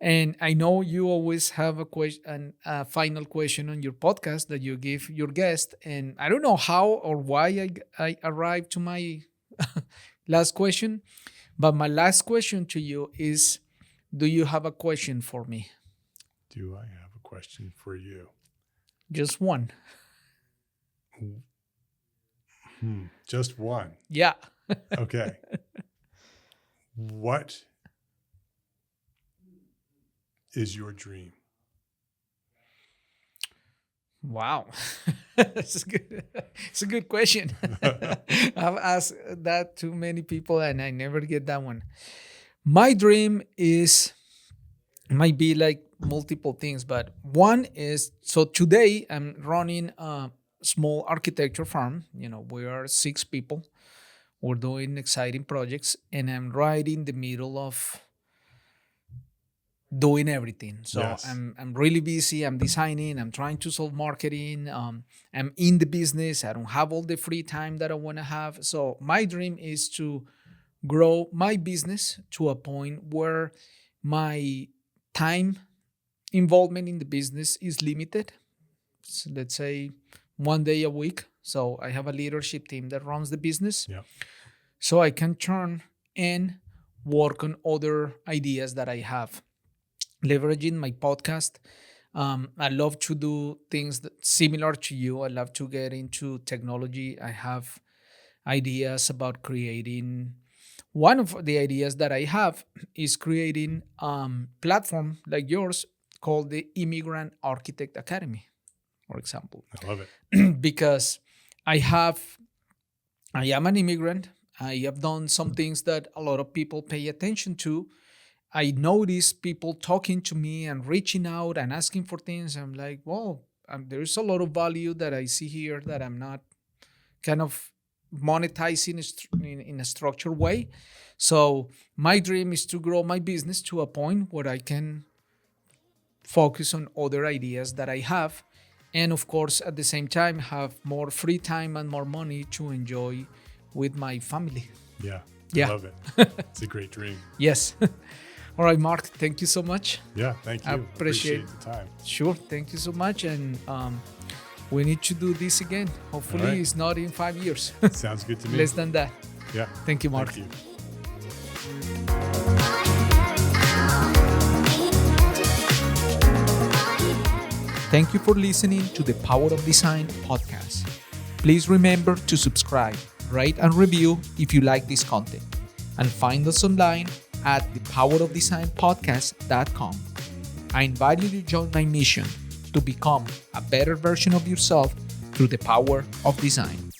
And I know you always have a final question on your podcast that you give your guest. And I don't know how or why I arrived to my last question, but my last question to you is, do you have a question for me? Do I have a question for you? Just one. Just one. Yeah. Okay. What is your dream? Wow. It's a good question. I've asked that to many people and I never get that one. My dream might be like multiple things, but one is, so today I'm running a small architecture firm. We are 6 people. We're doing exciting projects and I'm right in the middle of doing everything. So Yes. I'm really busy. I'm designing. I'm trying to solve marketing. I'm in the business. I don't have all the free time that I want to have. So my dream is to grow my business to a point where my time involvement in the business is limited. So let's say 1 day a week. So I have a leadership team that runs the business. Yeah. So I can turn and work on other ideas that I have. Leveraging my podcast. I love to do things similar to you. I love to get into technology. I have ideas about creating. One of the ideas that I have is creating a platform like yours called the Immigrant Architect Academy, for example. I love it. Because I am an immigrant. I have done some things that a lot of people pay attention to. I notice people talking to me and reaching out and asking for things. I'm like, well, there's a lot of value that I see here that I'm not kind of monetizing in a structured way. So my dream is to grow my business to a point where I can focus on other ideas that I have. And of course, at the same time, have more free time and more money to enjoy with my family. Yeah. Yeah. I love it. It's a great dream. Yes. All right, Mark, thank you so much. Yeah. Thank you. I appreciate the time. Sure. Thank you so much. And we need to do this again. Hopefully, All right. it's not in 5 years. Sounds good to me. Less than that. Yeah. Thank you, Mark. Thank you. Thank you for listening to the Power of Design podcast. Please remember to subscribe, rate, and review if you like this content. And find us online at thepowerofdesignpodcast.com. I invite you to join my mission to become a better version of yourself through the power of design.